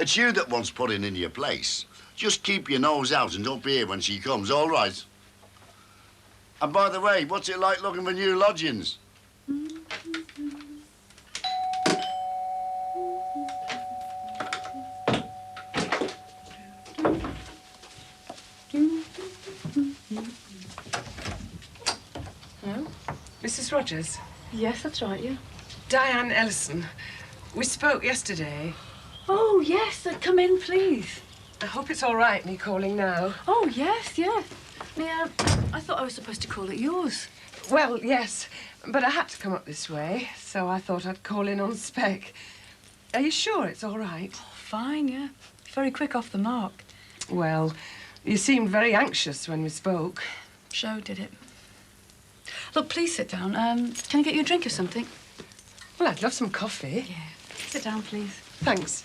It's you that wants putting in your place. Just keep your nose out and don't be here when she comes, all right? And by the way, what's it like looking for new lodgings? Hello? Mrs. Rogers? Yes, that's right, yeah. Diane Ellison. We spoke yesterday. Oh, yes, come in, please. I hope it's all right, me calling now. Oh, yes, yes. Mia, I thought I was supposed to call at yours. Well, yes, but I had to come up this way, so I thought I'd call in on spec. Are you sure it's all right? Oh, fine, yeah. Very quick off the mark. Well, you seemed very anxious when we spoke. Show did it. Look, please sit down. Can I get you a drink or something? Well, I'd love some coffee. Yeah. Sit down, please. Thanks.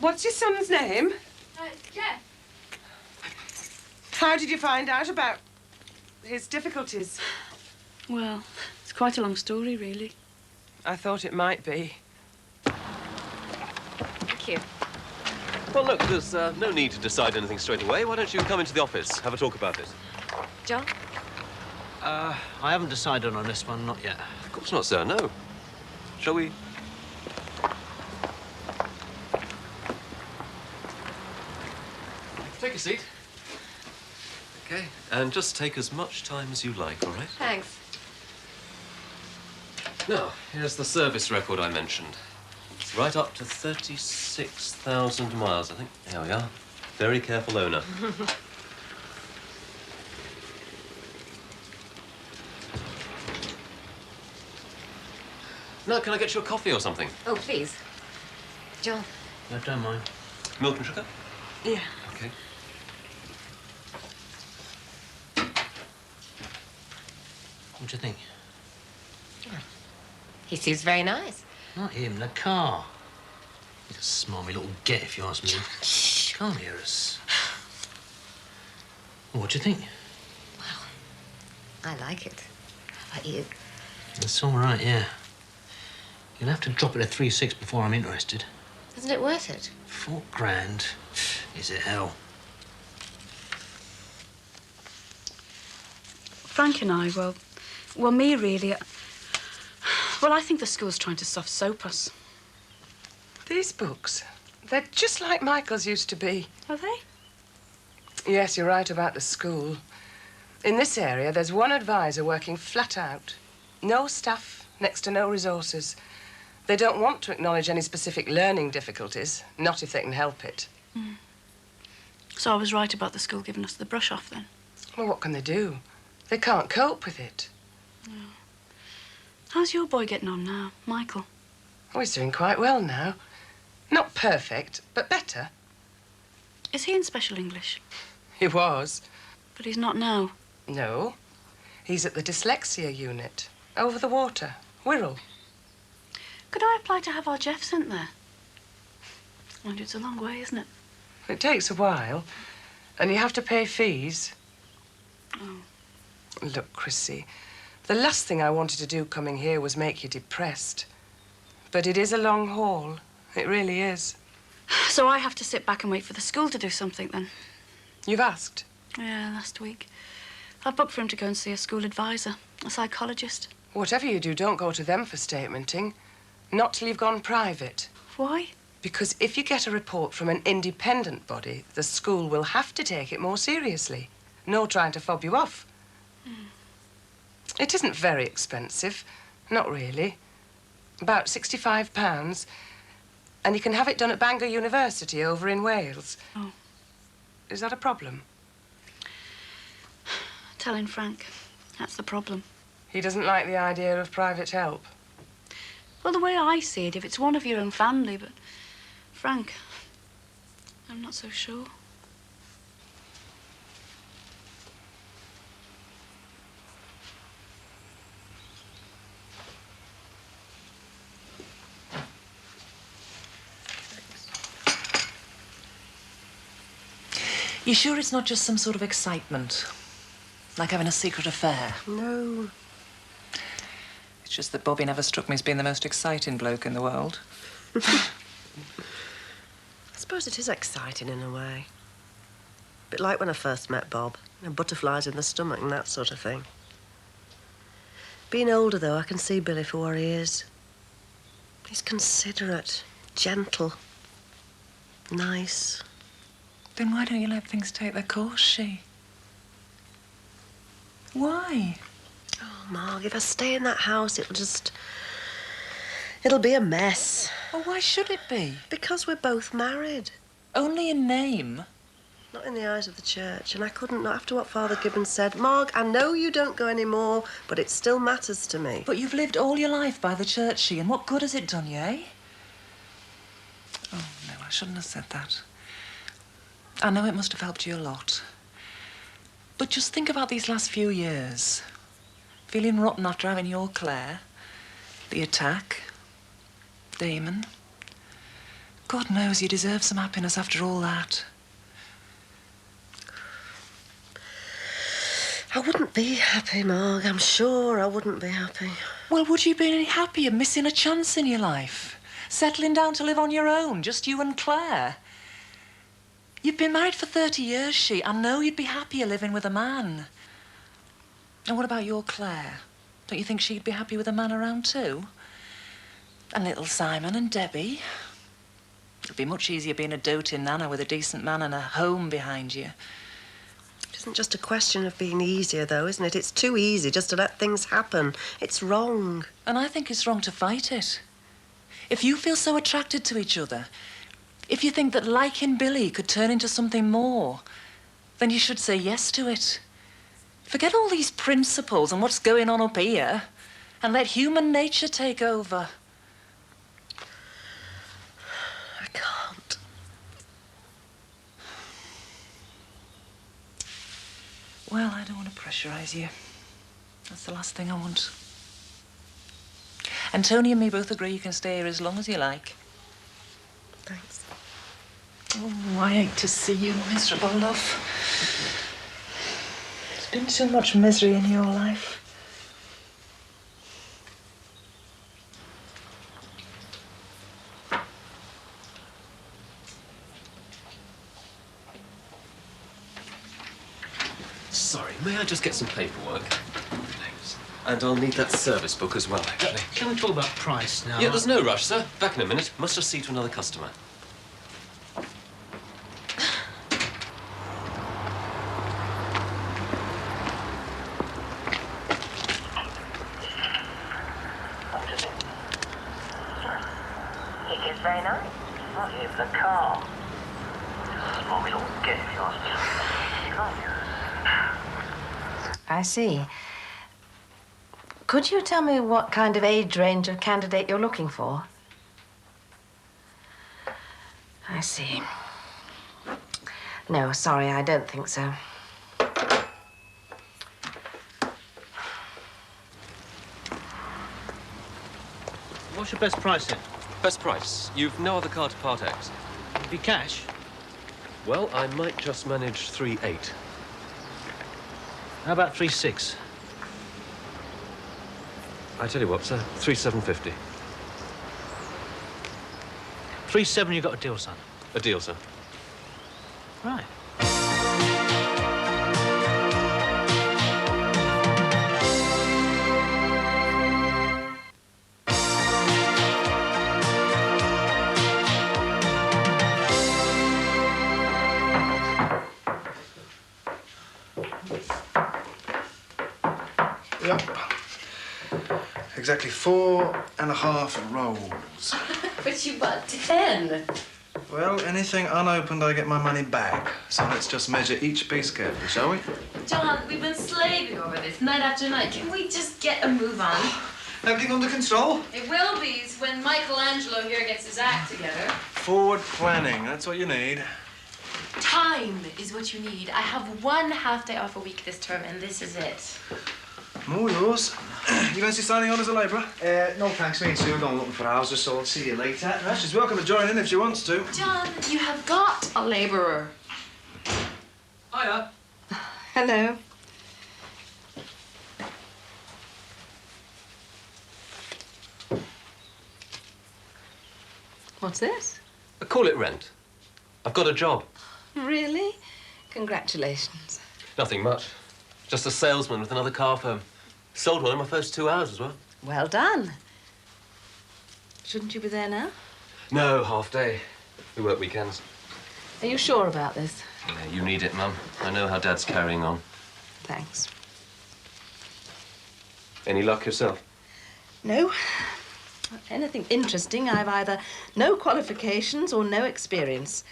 What's your son's name? Jeff. How did you find out about his difficulties? Well, it's quite a long story, really. I thought it might be. Thank you. Well, look, there's no need to decide anything straight away. Why don't you come into the office, have a talk about it? John? I haven't decided on this one, not yet. Of course not, sir, no. Shall we? Take a seat. Okay, and just take as much time as you like, all right? Thanks. Now, here's the service record I mentioned. It's right up to 36,000 miles, I think. There we are. Very careful owner. Now, can I get you a coffee or something? Oh, please. John. I don't mind. Milk and sugar? Yeah. Okay. What do you think? He seems very nice. Not him, the car. He's a smarmy little git, if you ask me. Can't hear us. What do you think? I like it. How about you? It's all right, yeah. You'll have to drop it to 3.6 before I'm interested. Isn't it worth it? £4,000. Is it hell? Frank and I, well, me really. Well, I think the school's trying to soft soap us. These books, they're just like Michael's used to be. Are they? Yes, you're right about the school. In this area, there's one advisor working flat out. No staff, next to no resources. They don't want to acknowledge any specific learning difficulties, not if they can help it. Mm. So I was right about the school giving us the brush off, then? Well, what can they do? They can't cope with it. How's your boy getting on now, Michael? Oh, he's doing quite well now. Not perfect, but better. Is he in special English? He was. But he's not now. No. He's at the dyslexia unit, over the water, Wirral. Could I apply to have our Jeff sent there? Mind you, it's a long way, isn't it? It takes a while, and you have to pay fees. Oh. Look, Chrissy, the last thing I wanted to do coming here was make you depressed. But it is a long haul. It really is. So I have to sit back and wait for the school to do something, then? You've asked? Yeah, last week. I've booked for him to go and see a school advisor, a psychologist. Whatever you do, don't go to them for statementing. Not till you've gone private. Why? Because if you get a report from an independent body, the school will have to take it more seriously. No trying to fob you off. It isn't very expensive. Not really. About £65. And you can have it done at Bangor University over in Wales. Oh. Is that a problem? Telling Frank. That's the problem. He doesn't like the idea of private help. Well, the way I see it, if it's one of your own family, but Frank, I'm not so sure. You sure it's not just some sort of excitement? Like having a secret affair? No. It's just that Bobby never struck me as being the most exciting bloke in the world. I suppose it is exciting in a way. A bit like when I first met Bob. You know, butterflies in the stomach and that sort of thing. Being older, though, I can see Billy for what he is. He's considerate, gentle, nice. Then why don't you let things take their course, She? Why? Oh, Marg, if I stay in that house, it'll be a mess. Oh, why should it be? Because we're both married. Only in name. Not in the eyes of the church, and I couldn't, not after what Father Gibbons said. Marg, I know you don't go anymore, but it still matters to me. But you've lived all your life by the church, She, and what good has it done you, eh? Oh, no, I shouldn't have said that. I know it must have helped you a lot. But just think about these last few years. Feeling rotten after having your Claire, the attack, Damon. God knows you deserve some happiness after all that. I wouldn't be happy, Marg. I'm sure I wouldn't be happy. Well, would you be any happier missing a chance in your life? Settling down to live on your own, just you and Claire? You've been married for 30 years, she. I know you'd be happier living with a man. And what about your Claire? Don't you think she'd be happy with a man around too? And little Simon and Debbie? It'd be much easier being a doting nana with a decent man and a home behind you. It isn't just a question of being easier, though, isn't it? It's too easy just to let things happen. It's wrong. And I think it's wrong to fight it. If you feel so attracted to each other, if you think that liking Billy could turn into something more, then you should say yes to it. Forget all these principles and what's going on up here, and let human nature take over. I can't. Well, I don't want to pressurise you. That's the last thing I want. And Tony and me both agree you can stay here as long as you like. Thanks. Oh, I hate to see you miserable, love. There's been too much misery in your life. Sorry, may I just get some paperwork? Thanks. And I'll need that service book as well, actually. Can we talk about price now? Yeah, there's no rush, sir. Back in a minute. Must just see to another customer. It is very nice. Not even the car. Smoke will get yours. I see. Could you tell me what kind of age range of candidate you're looking for? I see. No, sorry, I don't think so. What's your best price then? Best price? You've no other car to part X? Be cash? Well, I might just manage 3.8. How about 3.6? I tell you what, sir, 3.750. 3.7, you got a deal, son. A deal, sir. Right. Yep. Exactly 4.5 rolls. But you bought 10. Well, anything unopened, I get my money back. So let's just measure each piece carefully, shall we? John, we've been slaving over this night after night. Can we just get a move on? Everything under control? It will be when Michelangelo here gets his act together. Forward planning, that's what you need. Time is what you need. I have 1 half-day off a week this term, and this is it. More yours. You fancy signing on as a labourer? No, thanks. Me and Sue are going looking for houses, so I'll see you later. She's welcome to join in if she wants to. John, you have got a labourer. Hiya. Hello. What's this? Call it rent. I've got a job. Really? Congratulations. Nothing much. Just a salesman with another car firm. Sold one in my first 2 hours as well. Well done. Shouldn't you be there now? No, half day. We work weekends. Are you sure about this? Yeah, you need it, Mum. I know how Dad's carrying on. Thanks. Any luck yourself? No. Anything interesting, I've either no qualifications or no experience.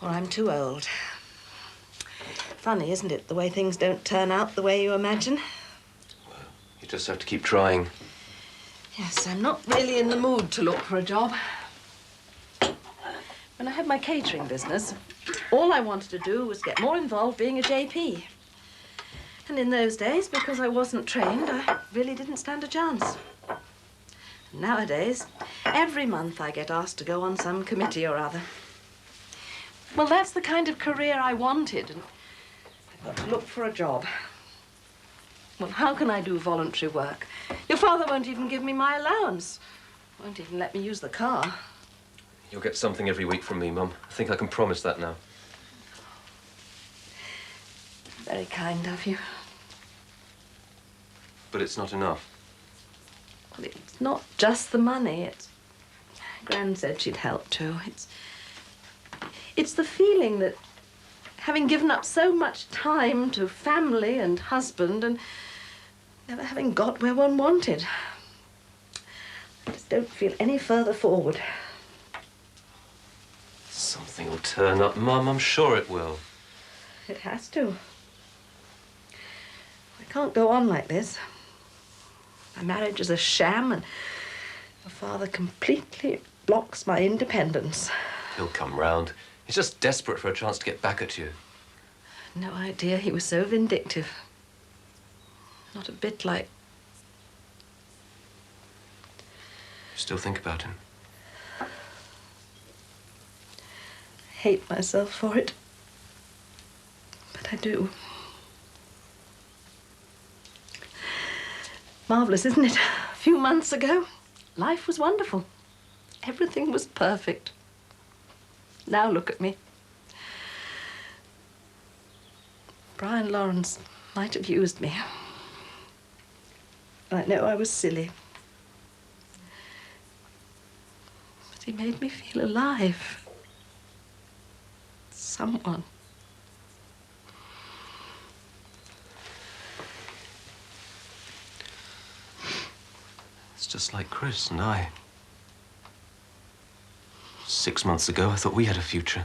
Or I'm too old. Funny, isn't it, the way things don't turn out the way you imagine? You just have to keep trying. Yes, I'm not really in the mood to look for a job. When I had my catering business, all I wanted to do was get more involved being a JP. And in those days, because I wasn't trained, I really didn't stand a chance. Nowadays, every month I get asked to go on some committee or other. Well, that's the kind of career I wanted, and I've got to look for a job. Well, how can I do voluntary work? Your father won't even give me my allowance. Won't even let me use the car. You'll get something every week from me, Mum. I think I can promise that now. Very kind of you. But it's not enough. Well, it's not just the money. It's... Gran said she'd help too. It's the feeling that, having given up so much time to family and husband and never having got where one wanted, I just don't feel any further forward. Something will turn up, Mum. I'm sure it will. It has to. I can't go on like this. My marriage is a sham, and my father completely blocks my independence. He'll come round. He's just desperate for a chance to get back at you. No idea he was so vindictive. Not a bit like... Still think about him? I hate myself for it. But I do. Marvellous, isn't it? A few months ago, life was wonderful. Everything was perfect. Now look at me. Brian Lawrence might have used me. I know I was silly. But he made me feel alive. Someone. It's just like Chris and I. 6 months ago, I thought we had a future.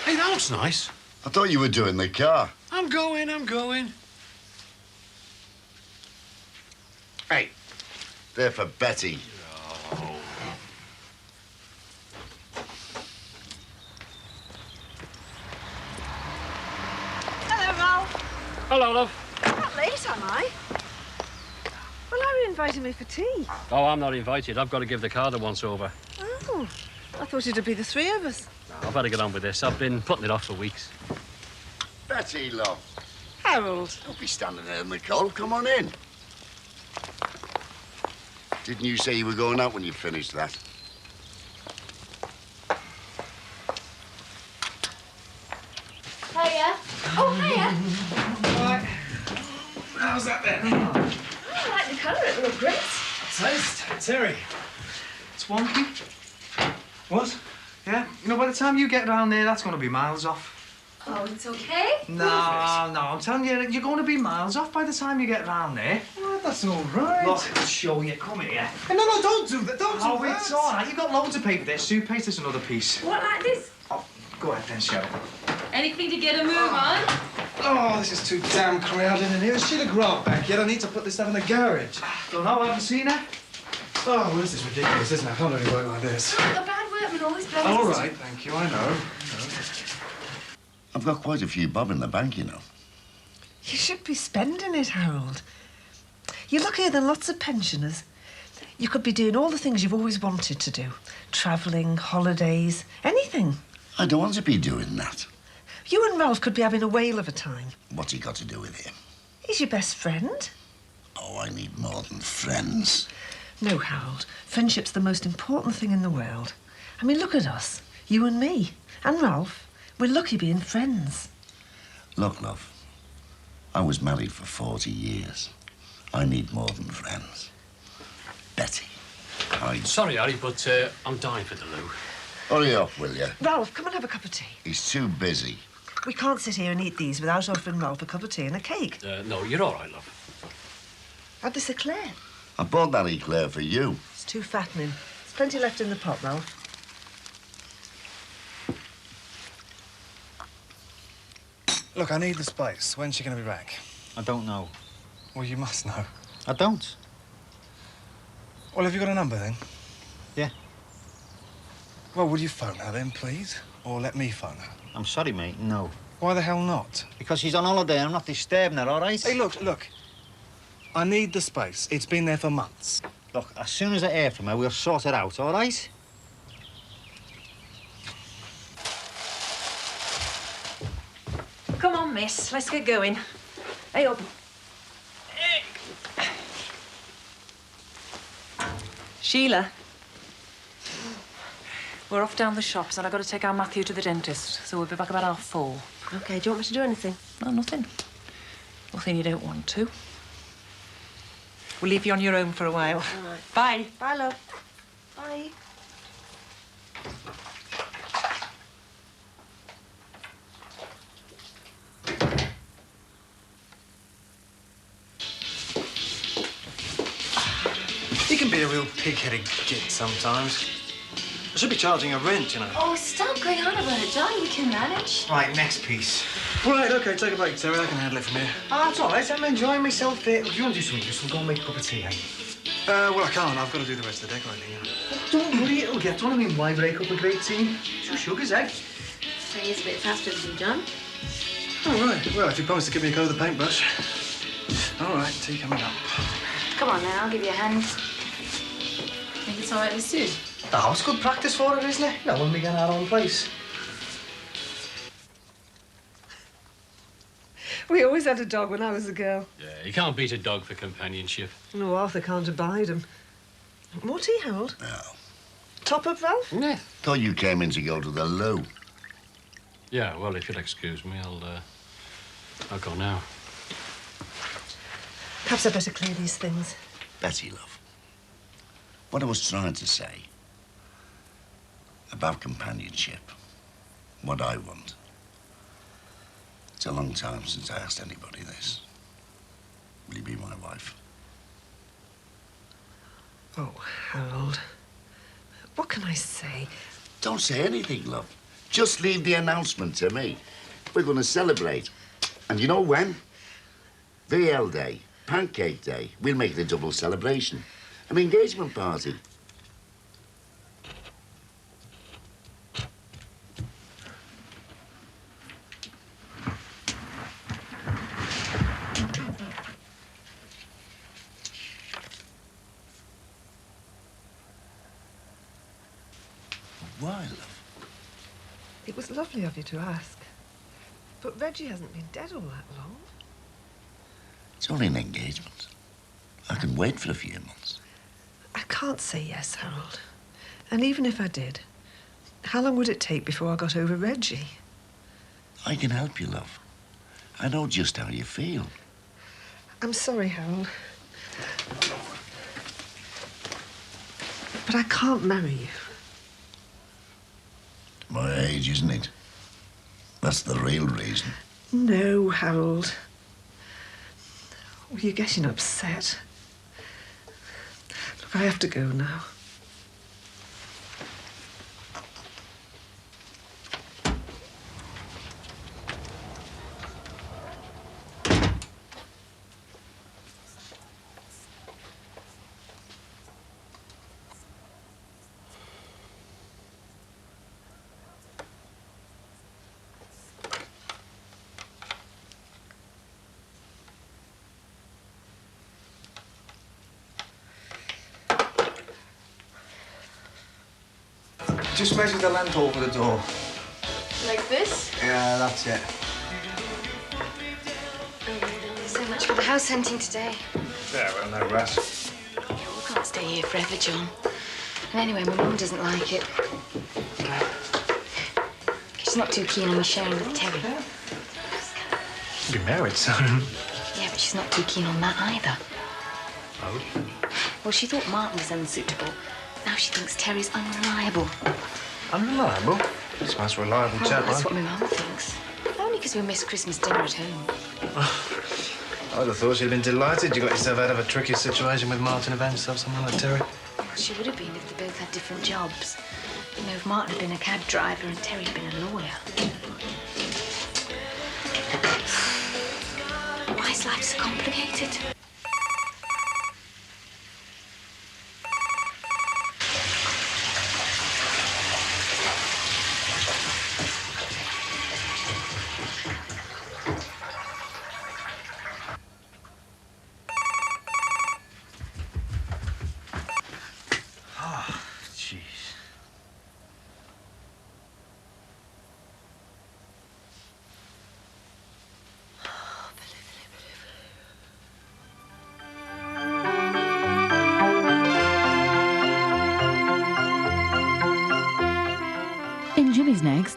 Hey, that looks nice. I thought you were doing the car. I'm going. Hey, they're for Betty. Hello, Ralph. Hello, love. Not late, am I? Well, Larry invited me for tea. Oh, I'm not invited. I've got to give the car the once-over. Oh, I thought it'd be the three of us. I've had to get on with this. I've been putting it off for weeks. Betty, love. Harold. Don't be standing there in the cold. Come on in. Didn't you say you were going out when you finished that? Hiya. Oh, hiya. Right. How's that then? I like the colour. It looks great. Taste, Terry. It's wonky. What? Yeah? You know, by the time you get round there, that's going to be miles off. Oh, it's okay. No, I'm telling you, you're going to be miles off by the time you get round there. Well, that's all right. Look, I'll show you. Come here. No, don't do that. Don't do that. Oh, it's all right. You've got loads of paper there. Suitcase, there's another piece. What, like this? Oh, go ahead then, show. Anything to get a move on? Oh, this is too damn crowded in here. Is she the grub back yet? I need to put this stuff in the garage. Don't know. I haven't seen her. Oh, well, this is ridiculous, isn't it? I can't really work like this. A bad workman always blows. All right, thank you. I know. I've got quite a few bob in the bank, you know. You should be spending it, Harold. You're luckier than lots of pensioners. You could be doing all the things you've always wanted to do. Travelling, holidays, anything. I don't want to be doing that. You and Ralph could be having a whale of a time. What's he got to do with him? He's your best friend. Oh, I need more than friends. No, Harold. Friendship's the most important thing in the world. I mean, look at us. You and me. And Ralph. We're lucky being friends. Look, love. I was married for 40 years. I need more than friends. Betty. Sorry, Harry, but I'm dying for the loo. Hurry up, will you? Ralph, come and have a cup of tea. He's too busy. We can't sit here and eat these without offering Ralph a cup of tea and a cake. No, you're all right, love. Have this eclair. I bought that eclair for you. It's too fattening. There's plenty left in the pot, Ralph. Look, I need the space. When's she going to be back? I don't know. Well, you must know. I don't. Well, have you got a number then? Yeah. Well, would you phone her then, please? Or let me phone her? I'm sorry, mate, no. Why the hell not? Because she's on holiday and I'm not disturbing her, all right? Hey, look. I need the space. It's been there for months. Look, as soon as I hear from her, we'll sort it out, all right? Come on, miss. Let's get going. Hey, up. Sheila. We're off down the shops and I've got to take our Matthew to the dentist, so we'll be back about 4:30. OK, do you want me to do anything? No, nothing. Nothing you don't want to. We'll leave you on your own for a while. All right. Bye. Bye, love. Bye. He can be a real pig-headed git sometimes. I should be charging a rent, you know. Oh, stop going on about it, John. We can manage. Right, next piece. Right, OK, take a break, Terry. I can handle it from here. Oh, it's all right. I'm enjoying myself here. If you want to do something, just go and make a cup of tea, eh? Well, I can't. I've got to do the rest of the decorating, you know. Don't worry, it'll get done. I mean, why break up a great team? Two sugars, eh? So he is a bit faster than you, John. Oh, right. Well, if you promise to give me a go with the paintbrush. All right, tea coming up. Come on, then. I'll give you a hand. Think it's all right with Sue? Oh, it's good practice for her, isn't it? You know, when we get our own place. We always had a dog when I was a girl. Yeah, you can't beat a dog for companionship. No, Arthur can't abide him. More tea, Harold? No. Top up, Ralph? Yeah. Thought you came in to go to the loo. Yeah, well, if you'll excuse me, I'll go now. Perhaps I'd better clear these things. Betty, love. What I was trying to say about companionship, what I want. It's a long time since I asked anybody this. Will you be my wife? Oh, Harold. What can I say? Don't say anything, love. Just leave the announcement to me. We're going to celebrate. And you know when? VL Day, Pancake Day. We'll make it a double celebration. An engagement party. Why, love? It was lovely of you to ask. But Reggie hasn't been dead all that long. It's only an engagement. I can wait for a few months. I can't say yes, Harold. And even if I did, how long would it take before I got over Reggie? I can help you, love. I know just how you feel. I'm sorry, Harold. But I can't marry you. My age, isn't it? That's the real reason. No, Harold. Oh, you're getting upset. Look, I have to go now. Just measure the length over the door. Like this? Yeah, that's it. So much for the house hunting today. Yeah, well, no rest. We can't stay here forever, John. And anyway, my mum doesn't like it. She's not too keen on me sharing with Terry. Be married soon. Yeah, but she's not too keen on that either. Oh? Well, she thought Martin was unsuitable. Now she thinks Terry's unreliable. Unreliable? This man's a reliable Oh, chap, that's right? what my mum thinks. Only because we missed Christmas dinner at home. I'd have thought she'd been delighted you got yourself out of a tricky situation with Martin and avenged yourself someone like Terry. Well, she would have been if they both had different jobs. You know, if Martin had been a cab driver and Terry had been a lawyer. Why is life so complicated?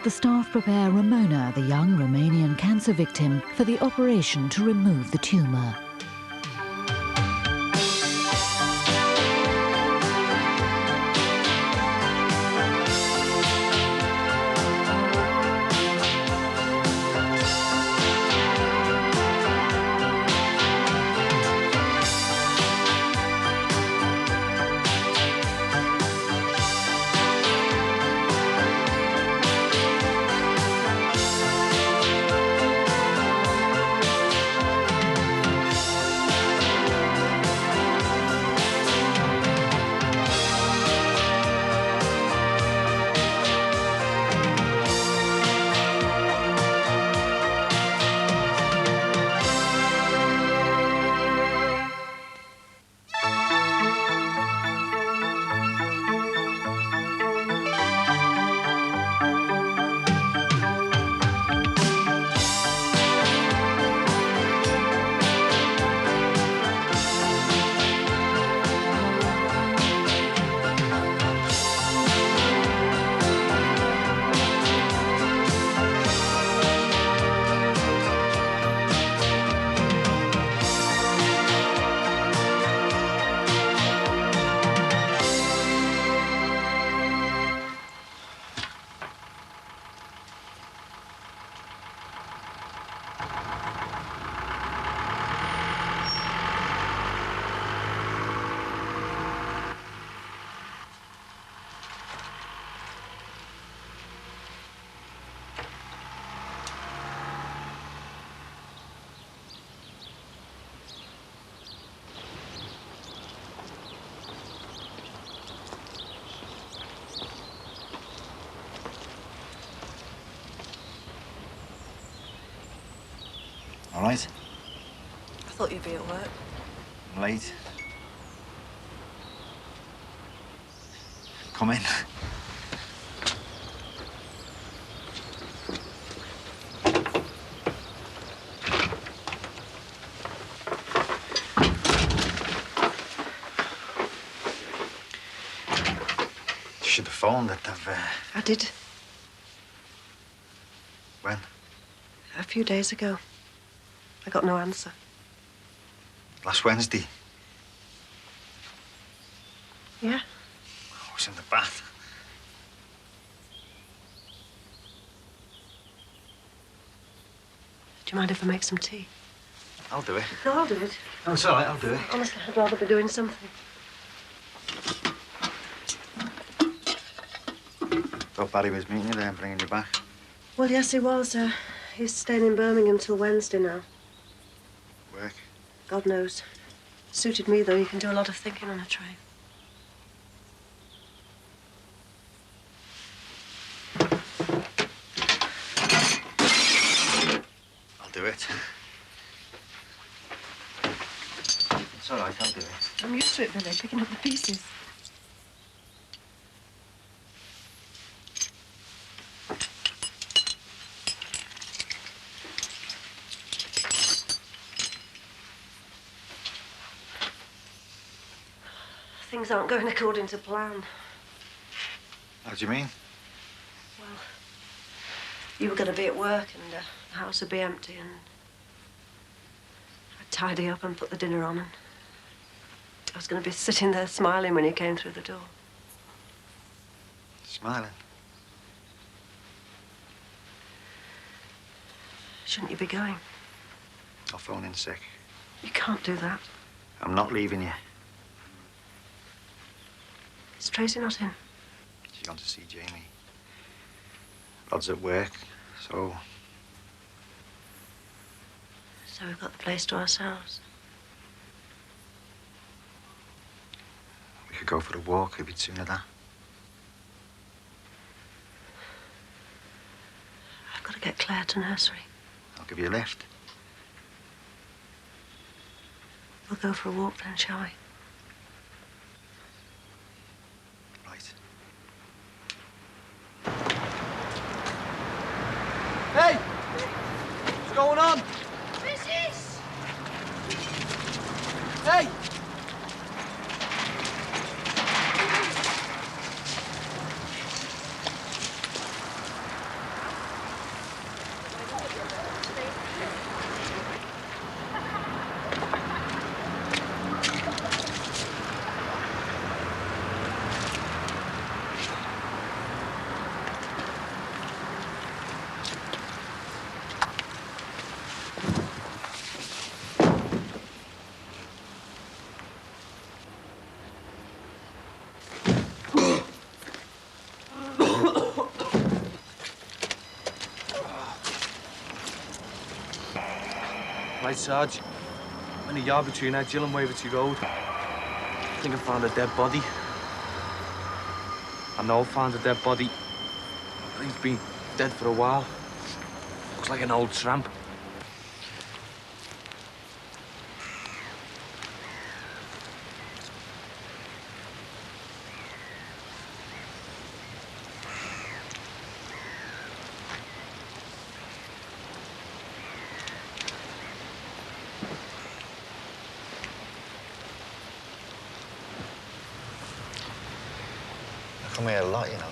the staff prepare Ramona, the young Romanian cancer victim, for the operation to remove the tumour. All right? I thought you'd be at work. Late. Come in. You should have phoned it. I did. When? A few days ago. I got no answer. Last Wednesday. Yeah? I was in the bath. Do you mind if I make some tea? I'll do it. No, I'll do it. No, it's all right, I'll do it. Honestly, I'd rather be doing something. Thought Barry was meeting you there and bringing you back. Well, yes, he was. He's staying in Birmingham till Wednesday now. Work? God knows. Suited me, though. You can do a lot of thinking on a train. I'll do it. It's all right, I'll do it. I'm used to it, Billy, picking up the pieces. Things aren't going according to plan. How do you mean? Well, you were going to be at work and the house would be empty and I'd tidy up and put the dinner on and I was going to be sitting there smiling when you came through the door. Smiling? Shouldn't you be going? I'll phone in sick. You can't do that. I'm not leaving you. Is Tracy not in? She's gone to see Jamie. Rod's at work, so... So we've got the place to ourselves. We could go for a walk a bit sooner that. I've got to get Claire to nursery. I'll give you a lift. We'll go for a walk then, shall we? Right. Hey! What's going on? Business! Hey! Right, Sarge. I'm in a yard between Edgehill and Wavertree Road. I think I found a dead body. I know I found a dead body. I think he's been dead for a while. Looks like an old tramp. I come here a lot, you know.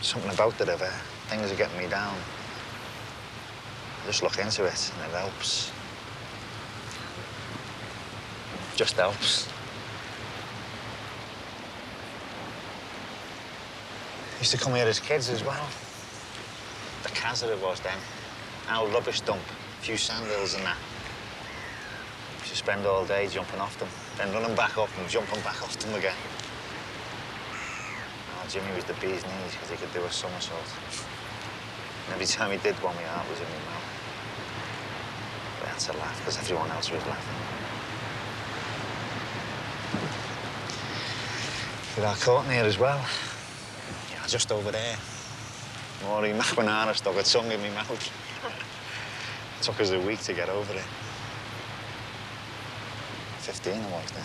Something about it ever. Things are getting me down. I just look into it and it helps. Just helps. Used to come here as kids as well. The Kazza it was then. Our rubbish dump, a few sandhills and that. Used to spend all day jumping off them, then running back up and jumping back off them again. Jimmy was the bee's knees because he could do a somersault. And every time he did one, my heart was in my mouth. But I had to laugh because everyone else was laughing. With our court near as well. Yeah, just over there. Maureen McManara stuck a tongue in my mouth. It took us a week to get over it. 15 I was then.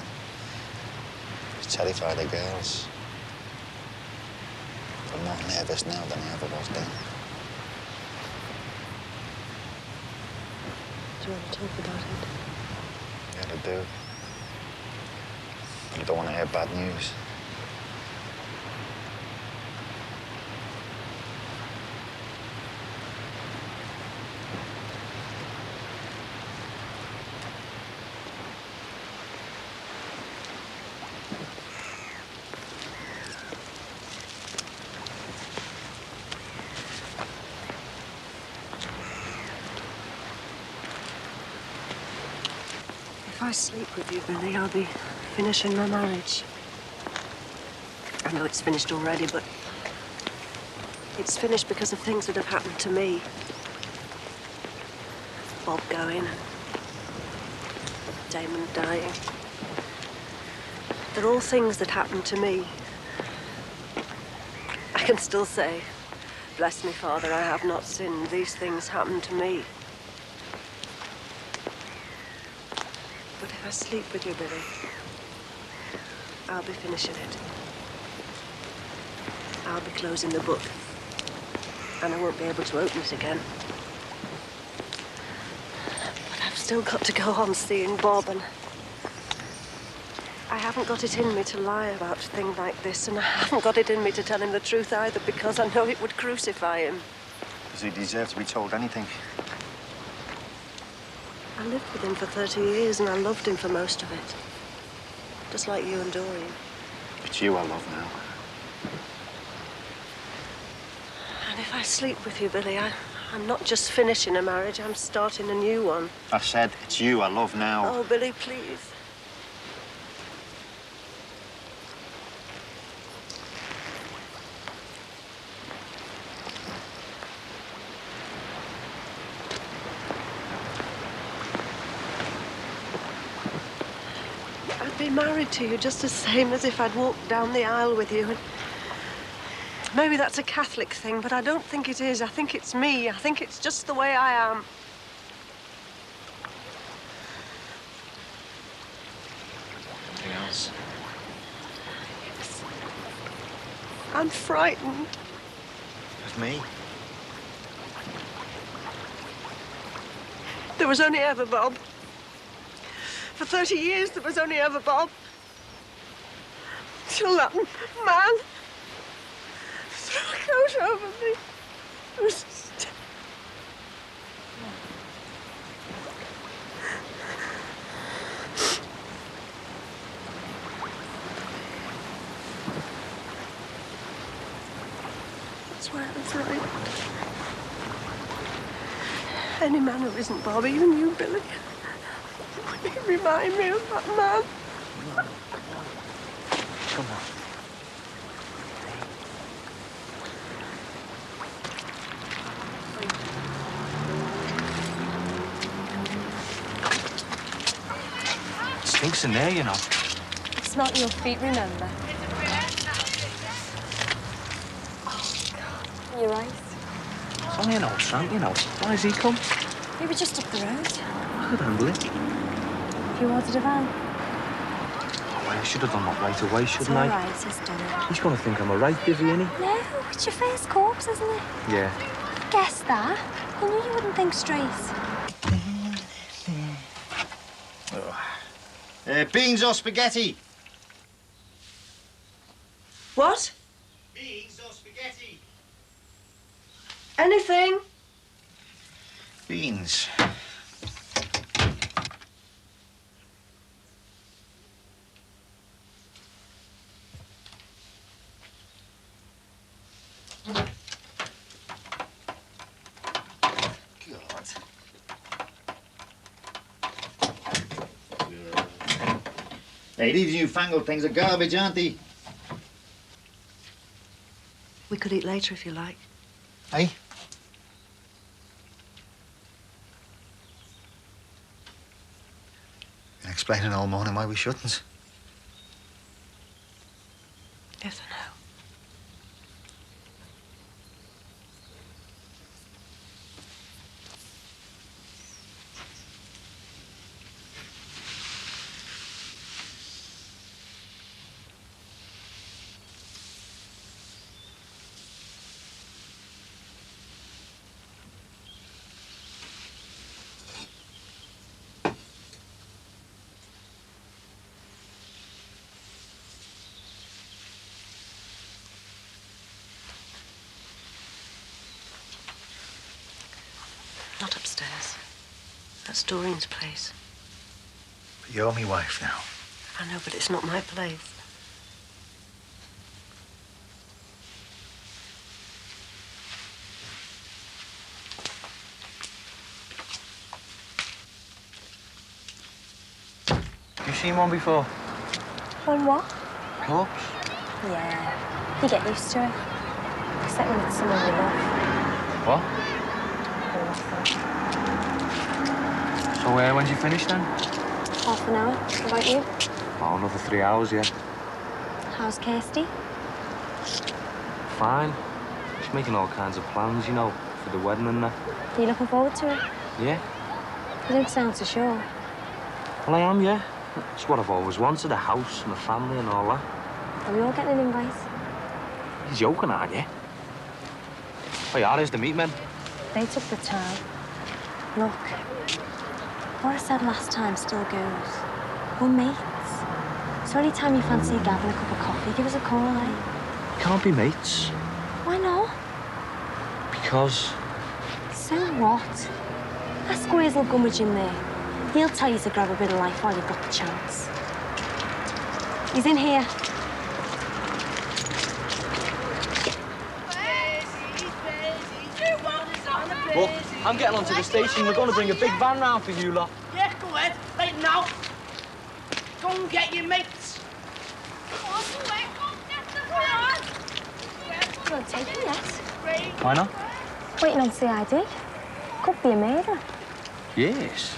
I was terrified of girls. I'm more nervous now than I ever was then. Do you want to talk about it? Yeah, I do. You don't want to hear bad news. If I sleep with you, Billy, I'll be finishing my marriage. I know it's finished already, but it's finished because of things that have happened to me. Bob going, Damon dying. They're all things that happened to me. I can still say, bless me, Father, I have not sinned. These things happened to me. But if I sleep with you, Billy, I'll be finishing it. I'll be closing the book. And I won't be able to open it again. But I've still got to go on seeing Bob, and I haven't got it in me to lie about a thing like this, and I haven't got it in me to tell him the truth either, because I know it would crucify him. Does he deserve to be told anything? I lived with him for 30 years, and I loved him for most of it. Just like you and Dorian. It's you I love now. And if I sleep with you, Billy, I'm not just finishing a marriage, I'm starting a new one. I said it's you I love now. Oh, Billy, please. I'd be married to you just the same as if I'd walked down the aisle with you. And maybe that's a Catholic thing, but I don't think it is. I think it's me. I think it's just the way I am. Anything else? Yes. I'm frightened. Of me? There was only ever Bob. For 30 years, there was only ever Bob. Till that man threw a coat over me. It was just... That's why I'm frightened. Any man who isn't Bob, even you, Billy. You remind me of that man. Come on. chinks in there, you know. It's not your feet, remember. You're right. It's only an old tramp, you know. Why has he come? We were just up the road. I could handle it. If you wanted a van. Oh, well, I should have done that right away, It's shouldn't all I? right, he's done it. He's gonna think I'm a right divvy, innit? No, it's your first corpse, isn't it? Yeah. Guess that. I knew you wouldn't think straight. Beans or spaghetti? What? Beans or spaghetti? Anything? Beans. Hey, these newfangled things are garbage, aren't they? We could eat later if you like. Hey? Been explaining all morning why we shouldn't. Yes, I know. Not upstairs. That's Doreen's place. But you're my wife now. I know, but it's not my place. You seen one before? On what? Corpse? Yeah. You get used to it. Except when it's someone you love. What? So, when'd you finish then? Half an hour. What about you? Oh, another 3 hours, yeah. How's Kirsty? Fine. She's making all kinds of plans, you know, for the wedding and that. Are you looking forward to it? Yeah. You don't sound so sure. Well, I am, yeah. It's what I've always wanted, a house and a family and all that. Are we all getting an invite? You're joking, aren't you? Oh, yeah, there's the meat men. They took the time. Look, what I said last time still goes. We're mates. So any time you fancy grabbing a cup of coffee, give us a call, eh? Can't be mates. Why not? Because... So what? Ask Grizzle Gummidge in there. He'll tell you to grab a bit of life while you've got the chance. He's in here. Look, I'm getting onto the station. We're going to bring a big van round for you lot. Yeah, go ahead. Right now. Go and get your mates. You won't take it yet. Why not? Waiting on CID. Could be a murder. Yes.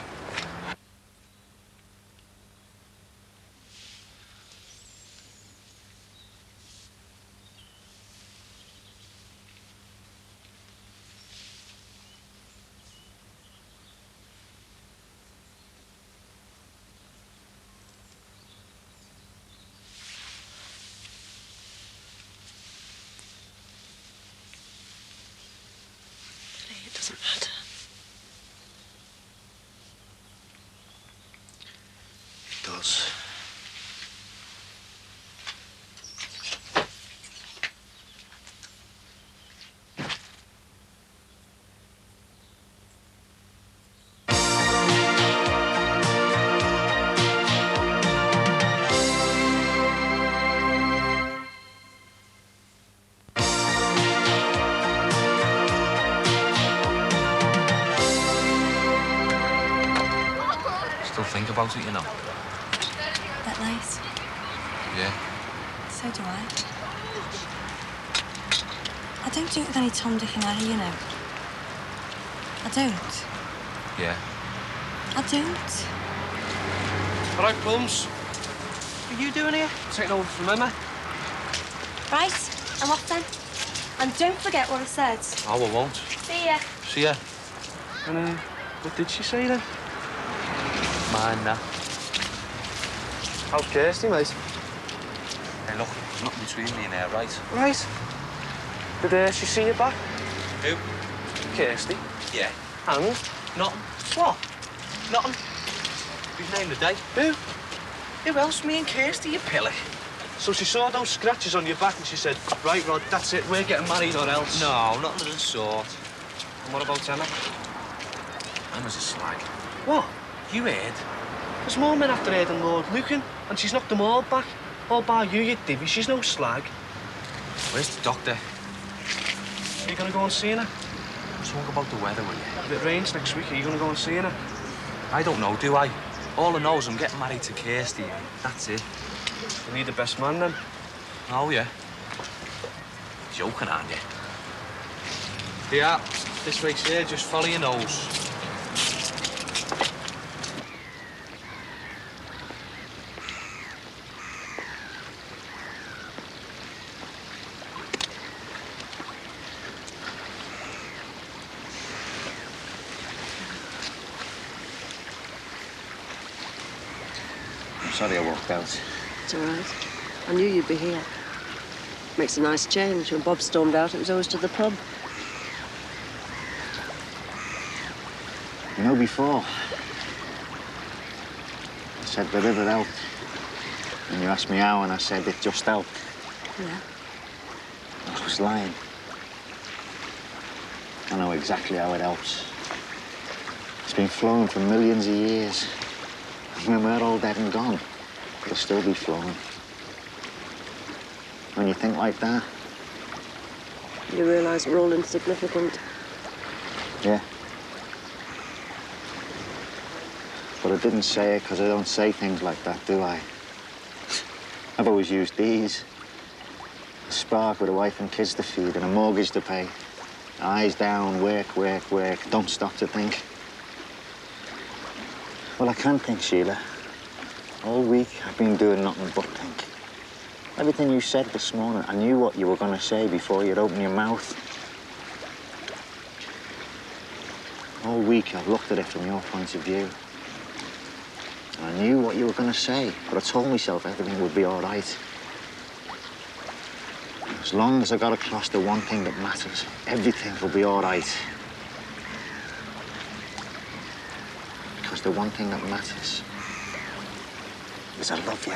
It doesn't matter. It does. Still think about it, you know. That nice. Yeah. So do I. I don't do it with any Tom, Dick and Harry, you know. I don't. Yeah. I don't. All right, Plums. What are you doing here? Taking over from Emma. Right, I'm off then. And don't forget what I said. Oh, I won't. See ya. See ya. And, what did she say then? Mind that. How's Kirsty, mate? Hey, look, there's nothing between me and her, right? Right. Did she see you back? Who? Kirsty. Yeah. And? Nothing. What? Nothing. We've named the day. Who? Who else? Me and Kirsty, you pillock. So she saw those scratches on your back and she said, right, Rod, that's it, we're getting married or else. No, nothing of the sort. And what about Emma? Emma's a slag. What? You heard? There's more men after her than Lord Lucan, and she's knocked them all back. All by you divvy. She's no slag. Where's the doctor? Are you gonna go and see her? Talk about the weather, will you? If it rains next week, are you gonna go and see her? I don't know, do I? All I know is I'm getting married to Kirsty. That's it. You need the best man, then. Oh, yeah. Joking, aren't you? Yeah, this race here, just follow your nose. Sorry I walked out. It's all right. I knew you'd be here. Makes a nice change. When Bob stormed out, it was always to the pub. You know, before, I said the river helped. And you asked me how, and I said it just helped. Yeah. I was lying. I know exactly how it helps. It's been flowing for millions of years. When we're all dead and gone, it'll still be flowing. When you think like that... You realise we're all insignificant. Yeah. But I didn't say it because I don't say things like that, do I? I've always used these. A spark with a wife and kids to feed and a mortgage to pay. Eyes down, work, work, work. Don't stop to think. Well, I can think, Sheila. All week, I've been doing nothing but think. Everything you said this morning, I knew what you were going to say before you'd open your mouth. All week, I've looked at it from your point of view. And I knew what you were going to say, but I told myself everything would be all right. As long as I got across the one thing that matters, everything will be all right. Because the one thing that matters is I love you.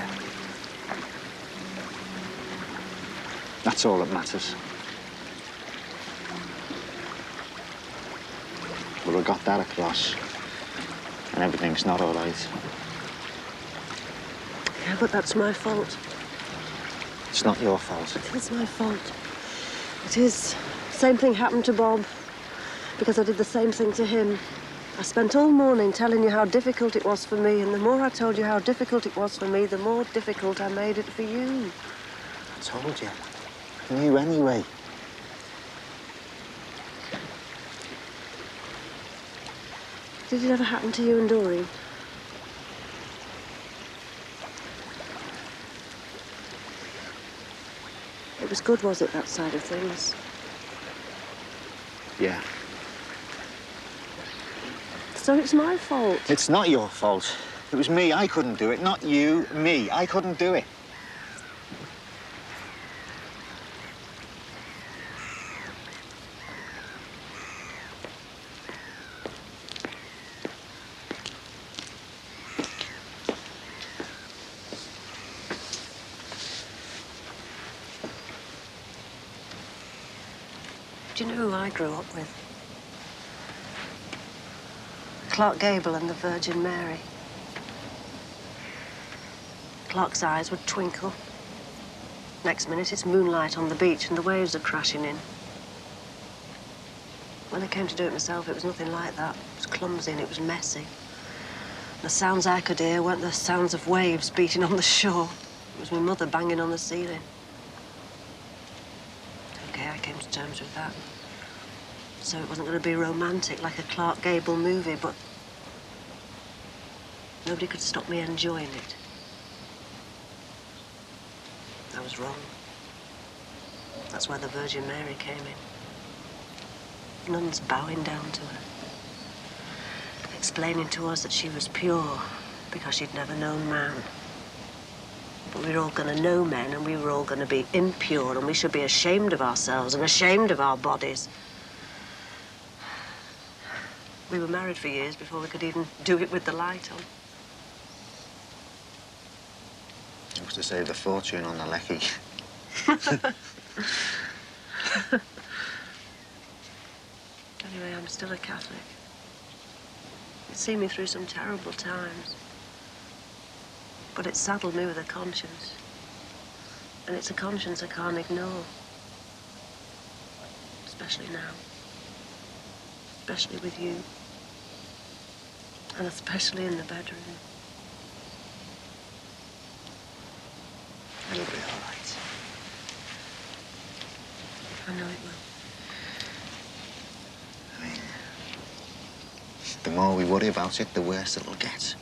That's all that matters. Well, I got that across, and everything's not all right. Yeah, but that's my fault. It's not your fault. It is my fault. It is. Same thing happened to Bob, because I did the same thing to him. I spent all morning telling you how difficult it was for me, and the more I told you how difficult it was for me, the more difficult I made it for you. I told you. I knew anyway. Did it ever happen to you and Doreen? It was good, was it, that side of things? Yeah. So it's my fault. It's not your fault. It was me. I couldn't do it. Not you. Me. I couldn't do it. Do you know who I grew up with? Clark Gable and the Virgin Mary. Clark's eyes would twinkle. Next minute, it's moonlight on the beach and the waves are crashing in. When I came to do it myself, it was nothing like that. It was clumsy and it was messy. The sounds I could hear weren't the sounds of waves beating on the shore. It was my mother banging on the ceiling. Okay, I came to terms with that. So it wasn't going to be romantic like a Clark Gable movie, but Nobody could stop me enjoying it. I was wrong. That's why the Virgin Mary came in. Nuns bowing down to her, explaining to us that she was pure because she'd never known man. But we were all going to know men, and we were all going to be impure, and we should be ashamed of ourselves and ashamed of our bodies. We were married for years before we could even do it with the light on. I was to save the fortune on the lecky. Anyway, I'm still a Catholic. It's seen me through some terrible times. But it's saddled me with a conscience. And it's a conscience I can't ignore. Especially now. Especially with you. And especially in the bedroom. It'll be all right. I know it will. I mean, the more we worry about it, the worse it'll get.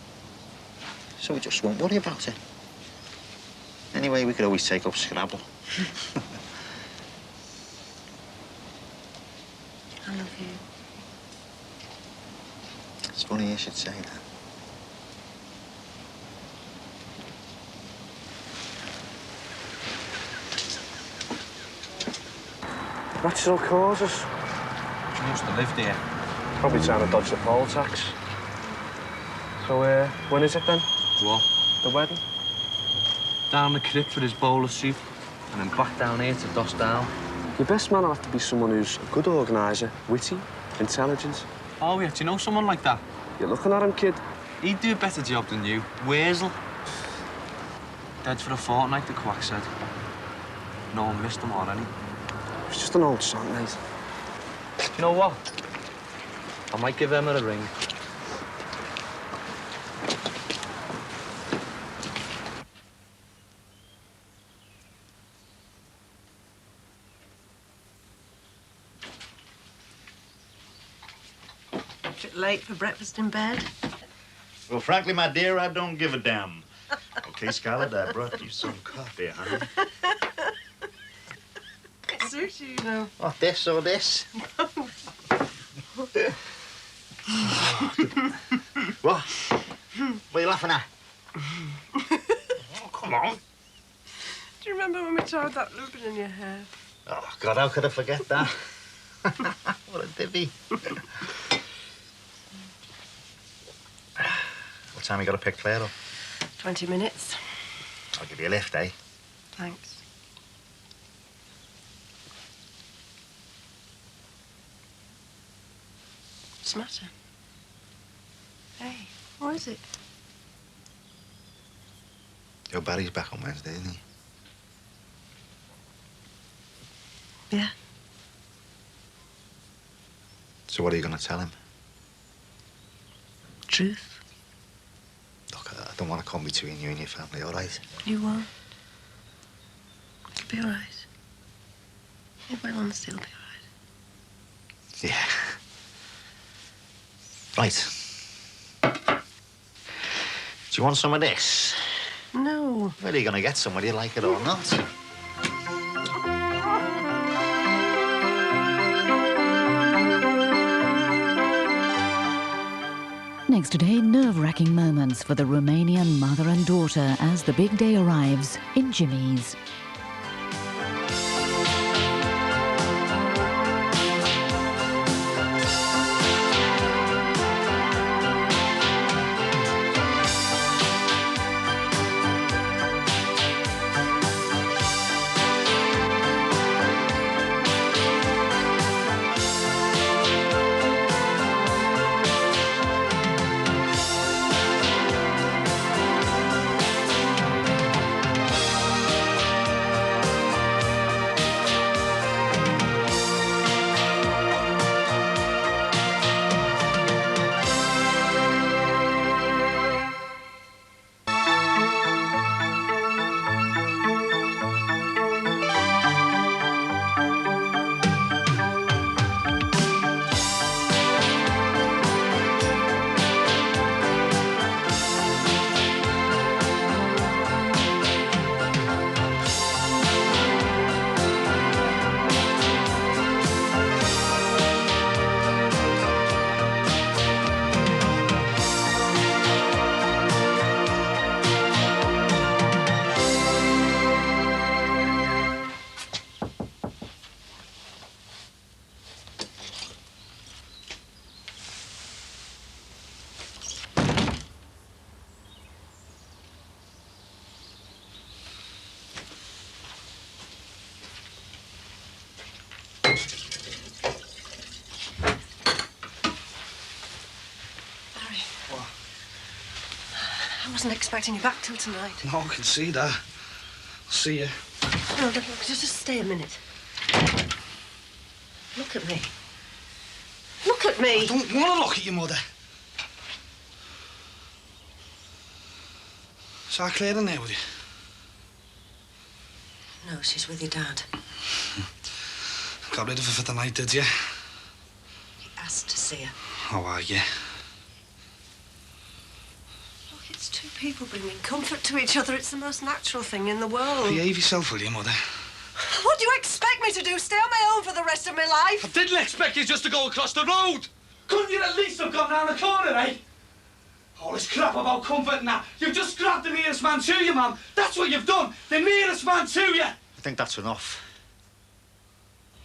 So we just won't worry about it. Anyway, we could always take up Scrabble. I love you. It's funny you should say that. Natural causes. She used to live there. Probably trying to dodge the poll tax. So, when is it then? What? The wedding? Down the creek for his bowl of soup, and then back down here to Doss Down. Your best man will have to be someone who's a good organiser, witty, intelligent. Oh, yeah, do you know someone like that? You're looking at him, kid. He'd do a better job than you. Weasel. Dead for a fortnight, the quack said. No one missed him already. It's just an old song, mate. Do you know what? I might give Emma a ring. Bit late for breakfast in bed. Well, frankly, my dear, I don't give a damn. Okay, Scarlett, I brought you some coffee, honey. It suits you, you know. Oh, this or this? What? What are you laughing at? Oh, come on. Do you remember when we tied that ribbon in your hair? Oh, God, how could I forget that? What a divvy. What time you got to pick Claire up? 20 minutes. I'll give you a lift, eh? Thanks. What's the matter? Hey, what is it? Your Barry's back on Wednesday, isn't he? Yeah. So what are you going to tell him? Truth. Look, I don't want to come between you and your family, all right? You won't. It'll be all right. It will and still be all right. Yeah. Right. Do you want some of this? No. Well, you're going to get some whether you like it or not. Next today, nerve-wracking moments for the Romanian mother and daughter as the big day arrives in Jimmy's. wasn't expecting you back till tonight. No, I can see that. I'll see you. No, look, just stay a minute. Look at me. Look at me. I don't want to look at your mother. Is that clear in there with you? No, she's with your dad. Got rid of her for the night, did you? He asked to see her. How are you? Look, it's two people bringing comfort to each other. It's the most natural thing in the world. Behave yourself, will you, Mother? What do you expect me to do? Stay on my own for the rest of my life? I didn't expect you just to go across the road. Couldn't you at least have gone round the corner, eh? All this crap about comfort and that. You've just grabbed the nearest man to you, Mum. That's what you've done. The nearest man to you. I think that's enough.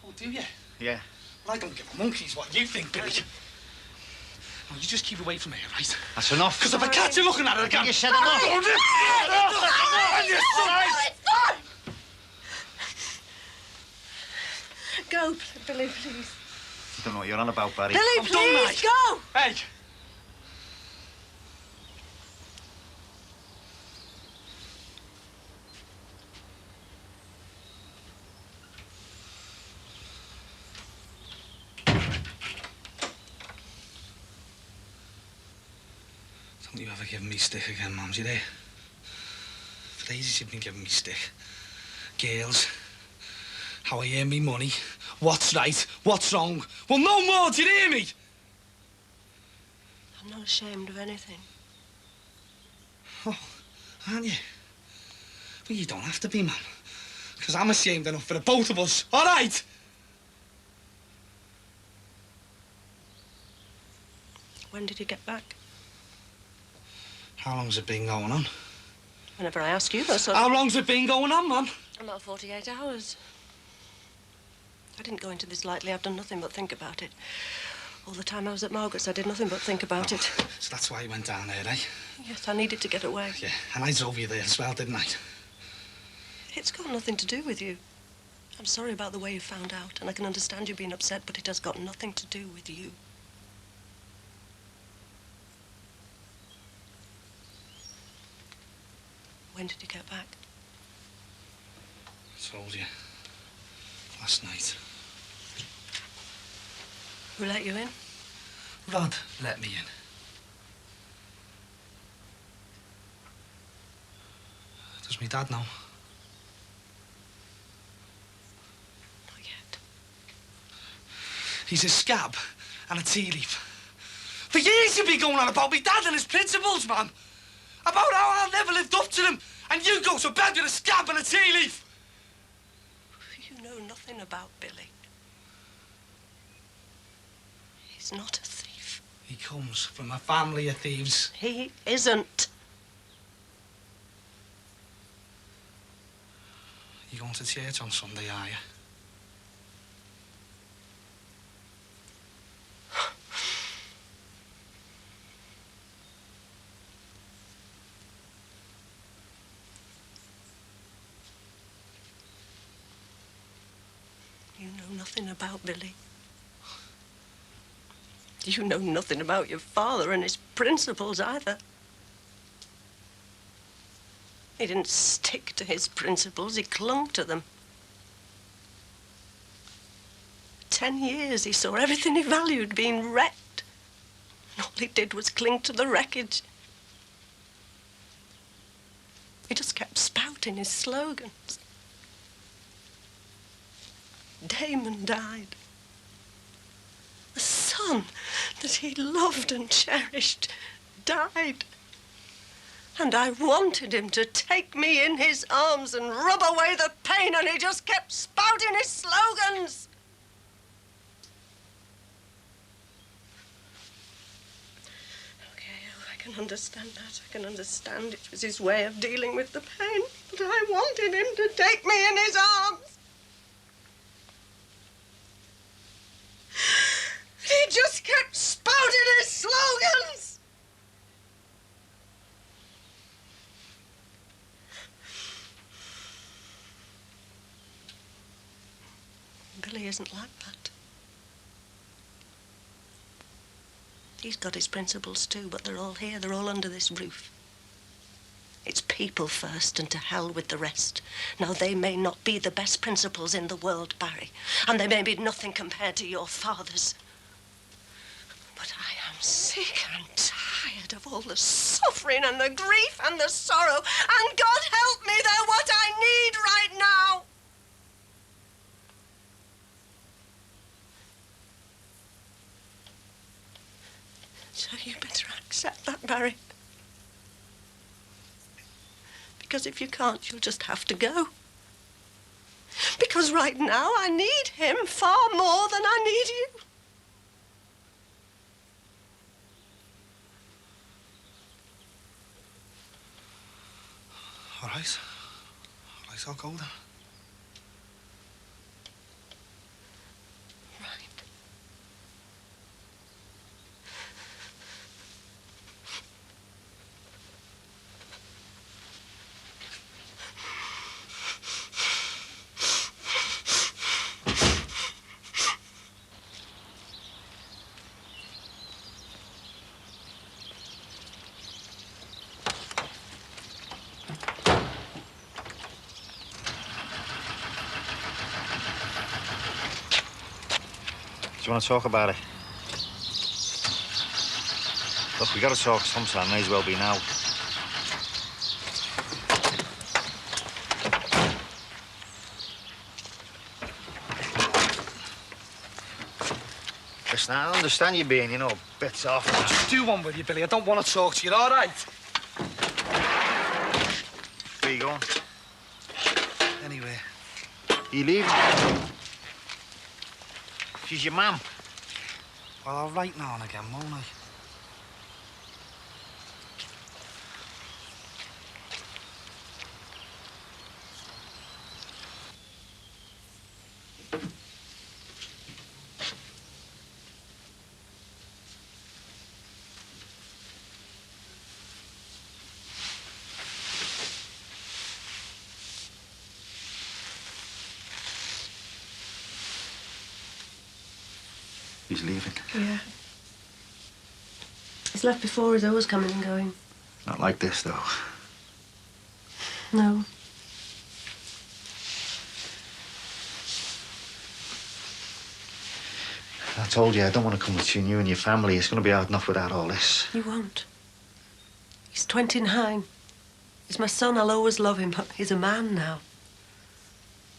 Oh, do you? Yeah. Well, I don't give a monkey's what you think, Billy. No, you just keep away from here, right? That's enough. Because if I catch you looking at her again... You said enough. Go, Billy, please. I don't know what you're on about, Barry. Billy, please, go! Hey! Don't you ever give me stick again, Mums, you there? For ages you've been giving me stick. Girls, how I earn me money, what's right, what's wrong. Well, no more, do you hear me? I'm not ashamed of anything. Oh, aren't you? Well, you don't have to be, Mum. Because I'm ashamed enough for the both of us, all right? When did you get back? How long's it been going on? Whenever I ask you, those sort How long's it been going on, Mum? About 48 hours. I didn't go into this lightly. I've done nothing but think about it. All the time I was at Margaret's, I did nothing but think about it. So that's why you went down there, eh? Yes, I needed to get away. Yeah, and I drove you there as well, didn't I? It's got nothing to do with you. I'm sorry about the way you found out, and I can understand you being upset, but it has got nothing to do with you. When did you get back? I told you. Last night. Who let you in? Rod let me in. Does me dad know? Not yet. He's a scab and a tea leaf. For years you've been going on about me dad and his principles, man. About how I never lived up to them. And you go to bed with a scab and a tea leaf. You know nothing about Billy. He's not a thief. He comes from a family of thieves. He isn't. You going to church on Sunday, are you? You know nothing about Billy. You know nothing about your father and his principles either. He didn't stick to his principles, he clung to them. 10 years he saw everything he valued being wrecked. And all he did was cling to the wreckage. He just kept spouting his slogans. Damon died. The son that he loved and cherished died. And I wanted him to take me in his arms and rub away the pain, and he just kept spouting his slogans. Okay, I can understand that. I can understand it was his way of dealing with the pain. But I wanted him to take me in his arms. He just kept spouting his slogans. Billy isn't like that. He's got his principles too, but they're all here. They're all under this roof. It's people first and to hell with the rest. Now, they may not be the best principles in the world, Barry, and they may be nothing compared to your father's. But I am sick and tired of all the suffering and the grief and the sorrow, and God help me, they're what I need right now. So you better accept that, Barry. Because if you can't, you'll just have to go. Because right now I need him far more than I need you. All right. All right, I'll go then. Do you want to talk about it? Look, we got to talk sometime. May as well be now. Listen, I understand you being, bits off. Just do one with you, Billy. I don't want to talk to you, all right? Where you going? Anyway. You leaving? She's your mum. Well, I'll write now and again, won't I? He's leaving. Yeah. He's left before he's always coming and going. Not like this, though. No. I told you, I don't want to come between you and your family. It's going to be hard enough without all this. You won't. He's 29. He's my son. I'll always love him, but he's a man now.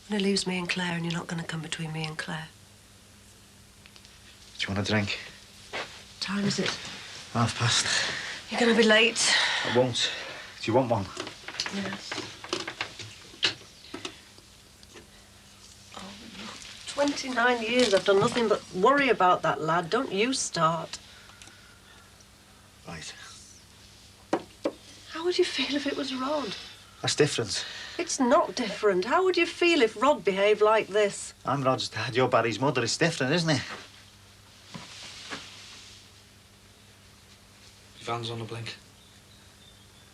And he leaves me and Claire, and you're not going to come between me and Claire. Do you want a drink? What time is it? 1:30. You're going to be late. I won't. Do you want one? Yes. Oh, look, 29 years I've done nothing but worry about that lad. Don't you start. Right. How would you feel if it was Rod? That's different. It's not different. How would you feel if Rod behaved like this? I'm Rod's dad, you're Barry's mother. It's different, isn't it? Your van's on the blink.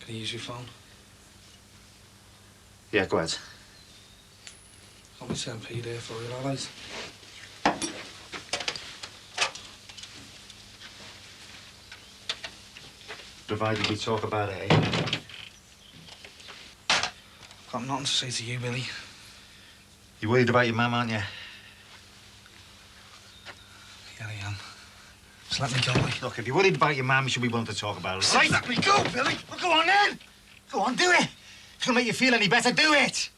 Can I use your phone? Yeah, go ahead. Got me 10p there for you, all right? Provided we talk about it, eh? Got nothing to say to you, Billy. You're worried about your mum, aren't you? Yeah, I am. Just let me go, like. Look, if you're worried about your mum, you should be willing to talk about it. Right, let me go, Billy. Well, go on then. Go on, do it. If it's gonna make you feel any better, do it.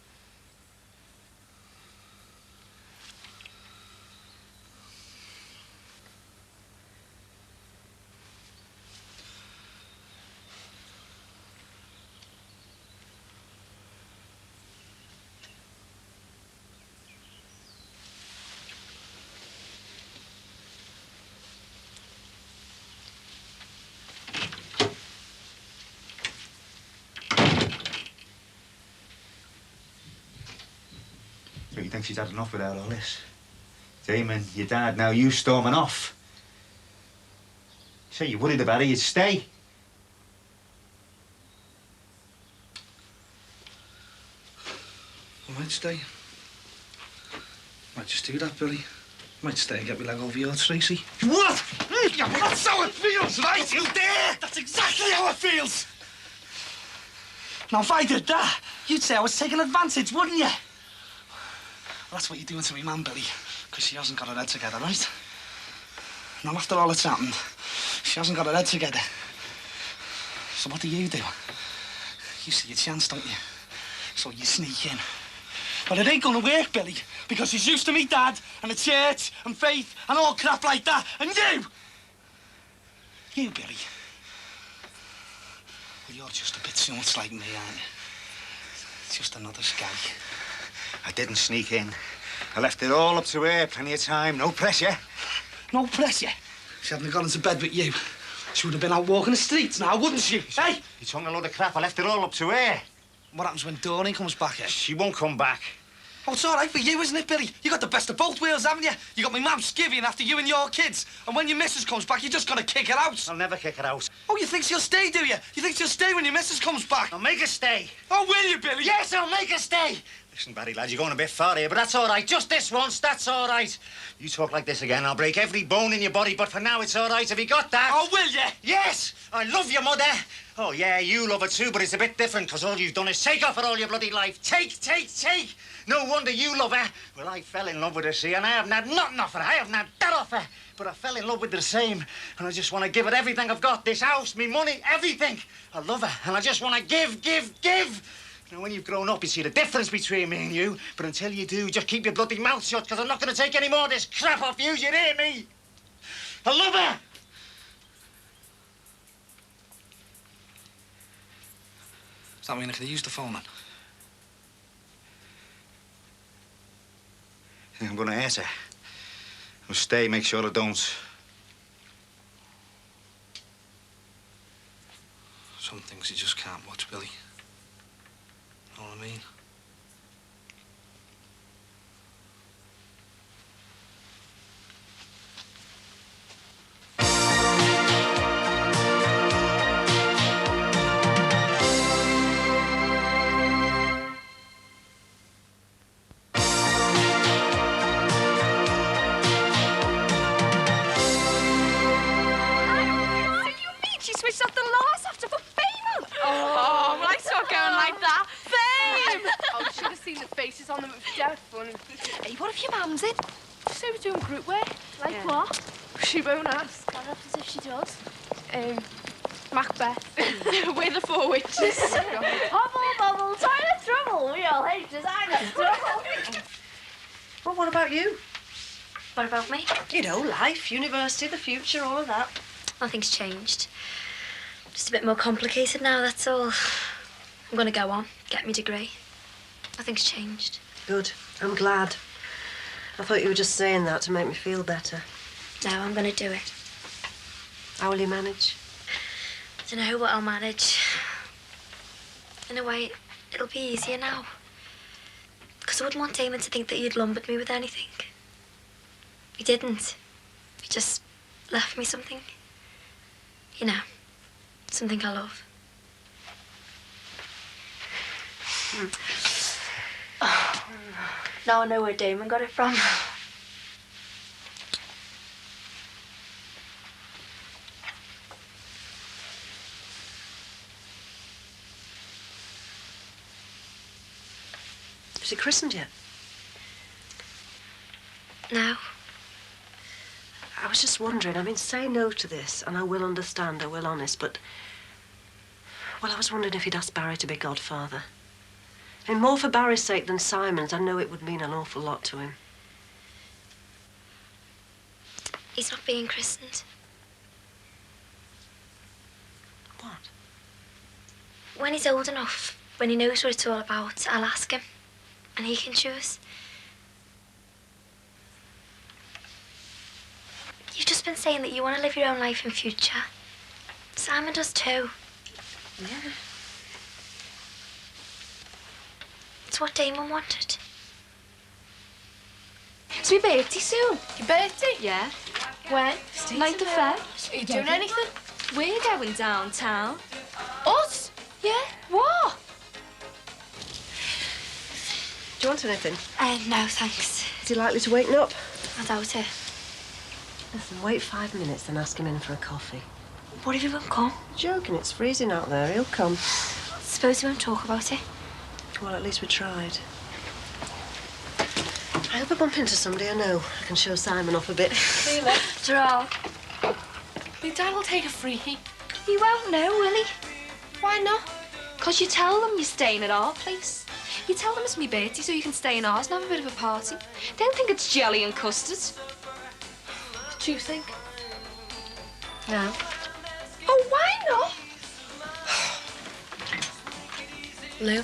So you think she's had enough without all this? Damon, your dad, now you storming off. So you're worried about her, you'd stay. I might stay. Might just do that, Billy. Might stay and get me leg over your Tracy. What? Yeah, well, that's how it feels, right? You dare? That's exactly how it feels. Now, if I did that, you'd say I was taking advantage, wouldn't you? Well, that's what you're doing to me, man, Billy, because she hasn't got her head together, right? Now, after all that's happened, she hasn't got her head together. So what do? You see your chance, don't you? So you sneak in. But it ain't gonna work, Billy, because she's used to me dad and the church and faith and all crap like that. And you, Billy, well, you're just a bit too much like me, aren't you? Just another skag. I didn't sneak in. I left it all up to her. Plenty of time. No pressure. No pressure? She hadn't gone into bed with you. She would have been out walking the streets now, wouldn't she? Hey? You're talking a load of crap. I left it all up to her. What happens when Doreen comes back here? She won't come back. Oh, it's all right for you, isn't it, Billy? You got the best of both worlds, haven't you? You got me mum skivvying after you and your kids. And when your missus comes back, you're just gonna kick her out. I'll never kick her out. Oh, you think she'll stay, do you? You think she'll stay when your missus comes back? I'll make her stay. Oh, will you, Billy? Yes, I'll make her stay. Listen, Barry, lad, you're going a bit far here, but that's all right. Just this once, that's all right. You talk like this again, I'll break every bone in your body, but for now, it's all right. Have you got that? Oh, will you? Yes, I love your mother. Oh, yeah, you love her too, but it's a bit different, because all you've done is take off her all your bloody life. Take. No wonder you love her. Well, I fell in love with her, see, and I haven't had nothing off her. I haven't had that off her. But I fell in love with her the same, and I just want to give her everything I've got. This house, me money, everything. I love her, and I just want to give. Now, when you've grown up, you see the difference between me and you. But until you do, just keep your bloody mouth shut, because I'm not going to take any more of this crap off you. You hear me? I love her. Does that mean I can use the phone then? I'm going to answer. I'll stay, make sure I don't. Some things you just can't watch, Billy. Know what I mean? She switched off the lights after for fame. Oh, well, I saw it going like that. Fame! Oh, you should have seen the faces on them. It was dead funny. Hey, what if your mum's in? She said we're doing group work. Like what? She won't ask. What happens if she does? Macbeth. We're the four witches. Hobble, bubble, toilet trouble. We all hate designer trouble. Well, what about you? What about me? You know, life, university, the future, all of that. Nothing's changed. Just a bit more complicated now, that's all. I'm going to go on, get my degree. Nothing's changed. Good. I'm glad. I thought you were just saying that to make me feel better. No, I'm going to do it. How will you manage? I don't know what I'll manage. In a way, it'll be easier now. Because I wouldn't want Damon to think that you'd lumbered me with anything. He didn't. He just left me something. You know, something I love. Oh, now I know where Damon got it from. Is he christened yet? No. I was just wondering, I mean, say no to this, and I will understand, I will honest, but... Well, I was wondering if he'd ask Barry to be godfather. And more for Barry's sake than Simon's. I know it would mean an awful lot to him. He's not being christened. What? When he's old enough, when he knows what it's all about, I'll ask him, and he can choose. You've just been saying that you want to live your own life in future. Simon does too. Yeah. It's what Damon wanted. It's my birthday soon. Your birthday? Yeah. When? 9th of Feb. Are you doing anything? We're going downtown. Us? Yeah. What? Do you want anything? No, thanks. Is he likely to waken up? I doubt it. Listen, wait 5 minutes, and ask him in for a coffee. What if he won't come? Joking, it's freezing out there. He'll come. It's Suppose we won't talk about it. Well, at least we tried. I hope I bump into somebody I know. I can show Simon off a bit. Really? Draw. My dad will take a freaky. He won't know, will he? Why not? 'Cause you tell them you're staying at our place. You tell them it's me birthday so you can stay in ours and have a bit of a party. They don't think it's jelly and custard. Do you think? No. Oh, why not? Lou?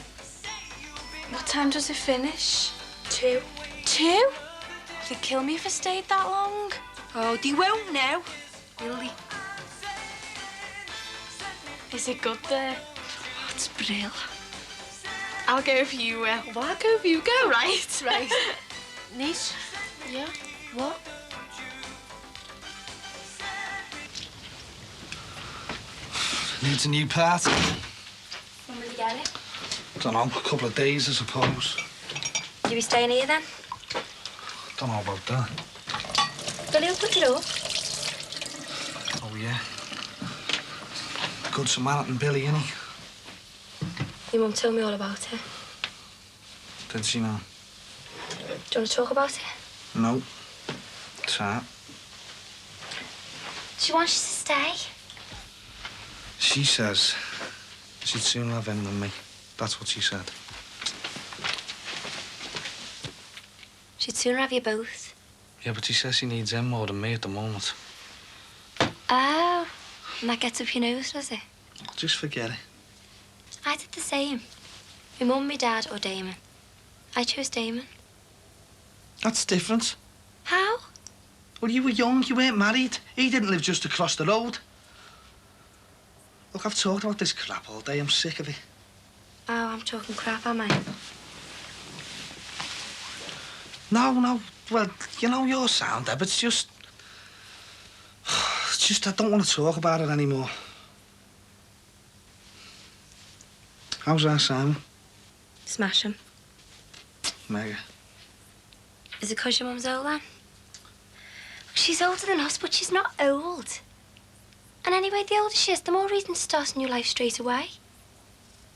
What time does it finish? 2. 2? They'd kill me if I stayed that long. Oh, they won't know, will they? Is it good there? Oh, it's brilliant. I'll go if you will. Well, I'll go if you go. Right, right. Niece? Yeah? What? Needs a new part. When will you get it? Don't know, a couple of days, I suppose. You be staying here then? Don't know about that. Billy will pick it up. Oh, yeah. Good Samaritan Billy, innit? Your mum told me all about it. Did she know? Do you want to talk about it? No. It's that. She wants you to stay. She says she'd sooner have him than me. That's what she said. She'd sooner have you both. Yeah, but she says she needs him more than me at the moment. Oh, and that gets up your nose, does it? Just forget it. I did the same. My mum, my dad, or Damon. I chose Damon. That's different. How? Well, you were young, you weren't married. He didn't live just across the road. Look, I've talked about this crap all day. I'm sick of it. Oh, I'm talking crap, am I? No. Well, you know your sound, Deb. It's just... It's just I don't want to talk about it anymore. How's that, Simon? Smash him. Mega. Is it 'cause your mum's old, then? She's older than us, but she's not old. And anyway, the older she is, the more reason to start a new life straight away.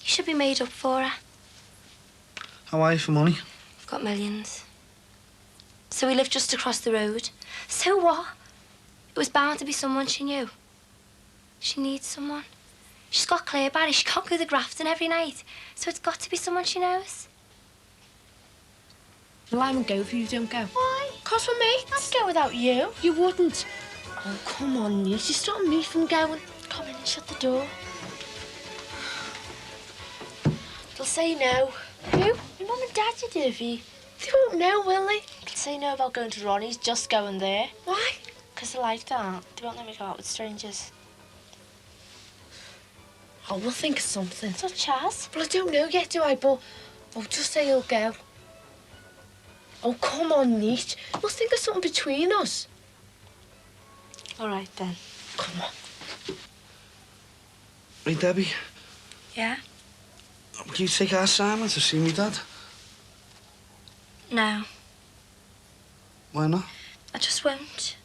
You should be made up for her. How are you for money? I've got millions. So we live just across the road. So what? It was bound to be someone she knew. She needs someone. She's got Claire Barry. She can't go to Grafton every night. So it's got to be someone she knows. Well, I won't go if you don't go. Why? 'Cause we're mates. I'd go without you. You wouldn't. Oh, come on, niece. You're stopping me from going. Come in and shut the door. They'll say no. Who? Your mum and dad, you Davy. They won't know, will they? They'll say no about going to Ronnie's, just going there. Why? 'Cause they like that. They won't let me go out with strangers. Oh, we'll think of something. Such as? Well, I don't know yet, do I? But, oh, just say you'll go. Oh, come on, niece. We'll think of something between us. All right, then. Come on. Hey, Debbie, Yeah? will you take our Simon to see me dad? No, Why not? I just won't.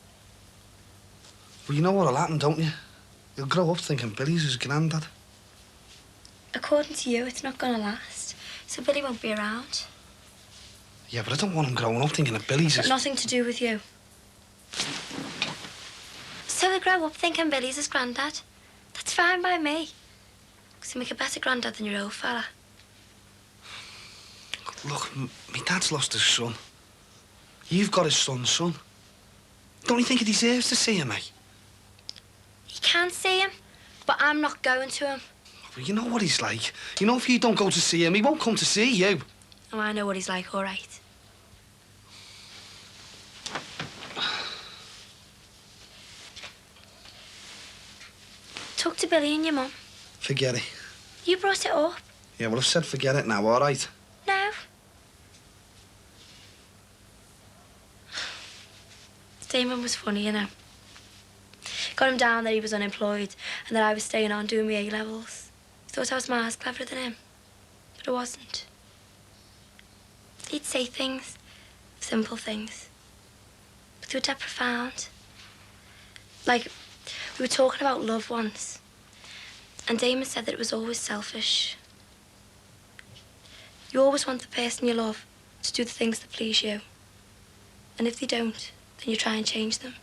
Well, you know what'll happen, don't you? You'll grow up thinking Billy's his granddad. According to you, it's not gonna last. So Billy won't be around. Yeah, but I don't want him growing up thinking that Billy's Got his... nothing to do with you. So they grow up thinking Billy's his granddad. That's fine by me. 'Cause you make a better granddad than your old fella. Look, my dad's lost his son. You've got his son's son. Don't you think he deserves to see him, mate? He can see him, but I'm not going to him. Well, you know what he's like. You know if you don't go to see him, he won't come to see you. Oh, I know what he's like, all right. Talk to Billy and your mum. Forget it. You brought it up. Yeah, well, I've said forget it now, all right? No. Damon was funny, you know. Got him down that he was unemployed and that I was staying on doing my A-levels. He thought I was miles cleverer than him, but I wasn't. He'd say things, simple things, but they were dead profound. Like, we were talking about love once, and Damon said that it was always selfish. You always want the person you love to do the things that please you. And if they don't, then you try and change them.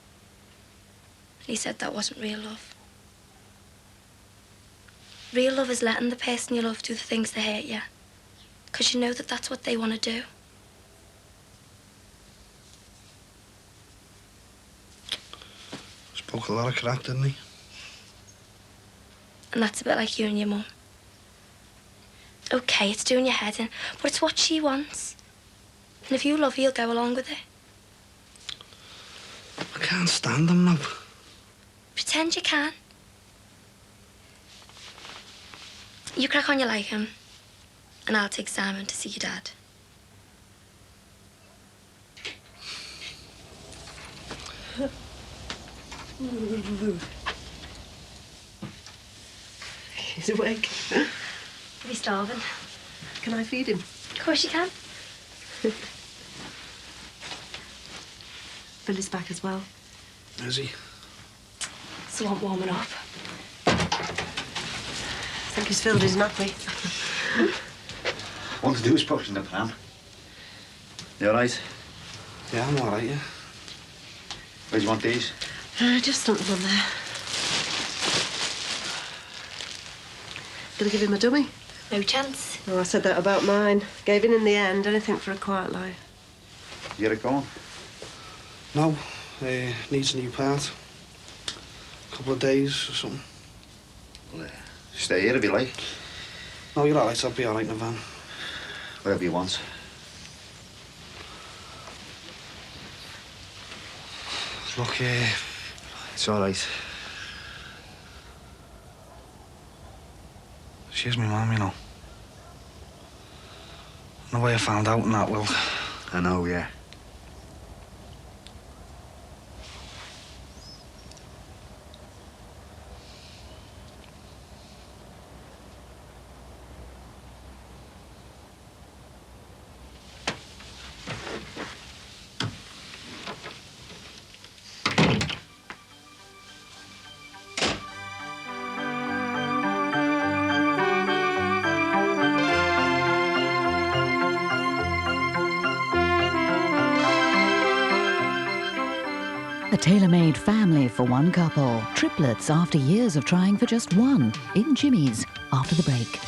And he said that wasn't real love. Real love is letting the person you love do the things that hurt you. Because you know that that's what they want to do. Spoke a lot of crap, didn't he? And that's a bit like you and your mum. Okay, it's doing your head in, but it's what she wants. And if you love her, you'll go along with it. I can't stand him now. Pretend you can. You crack on you like him, and I'll take Simon to see your dad. He's awake. He's starving. Can I feed him? Of course you can. Billy's back as well. Is he? So I'm warming up. I think he's filled his nappy. All to do is push in the pan. You all right? Yeah, I'm all right, yeah. Where do you want these? Just something on there. Gonna give him a dummy? No chance. Oh, I said that about mine. Gave in the end. Anything for a quiet life. You get it going? No, needs a new part. A couple of days or something. Well, stay here if you like. No, you're all right. I'll be all right in the van. Whatever you want. Look, it's all right. She's my mum, you know. The way I found out and that, well... I know, yeah. A tailor-made family for one couple. Triplets after years of trying for just one. In Jimmy's after the break.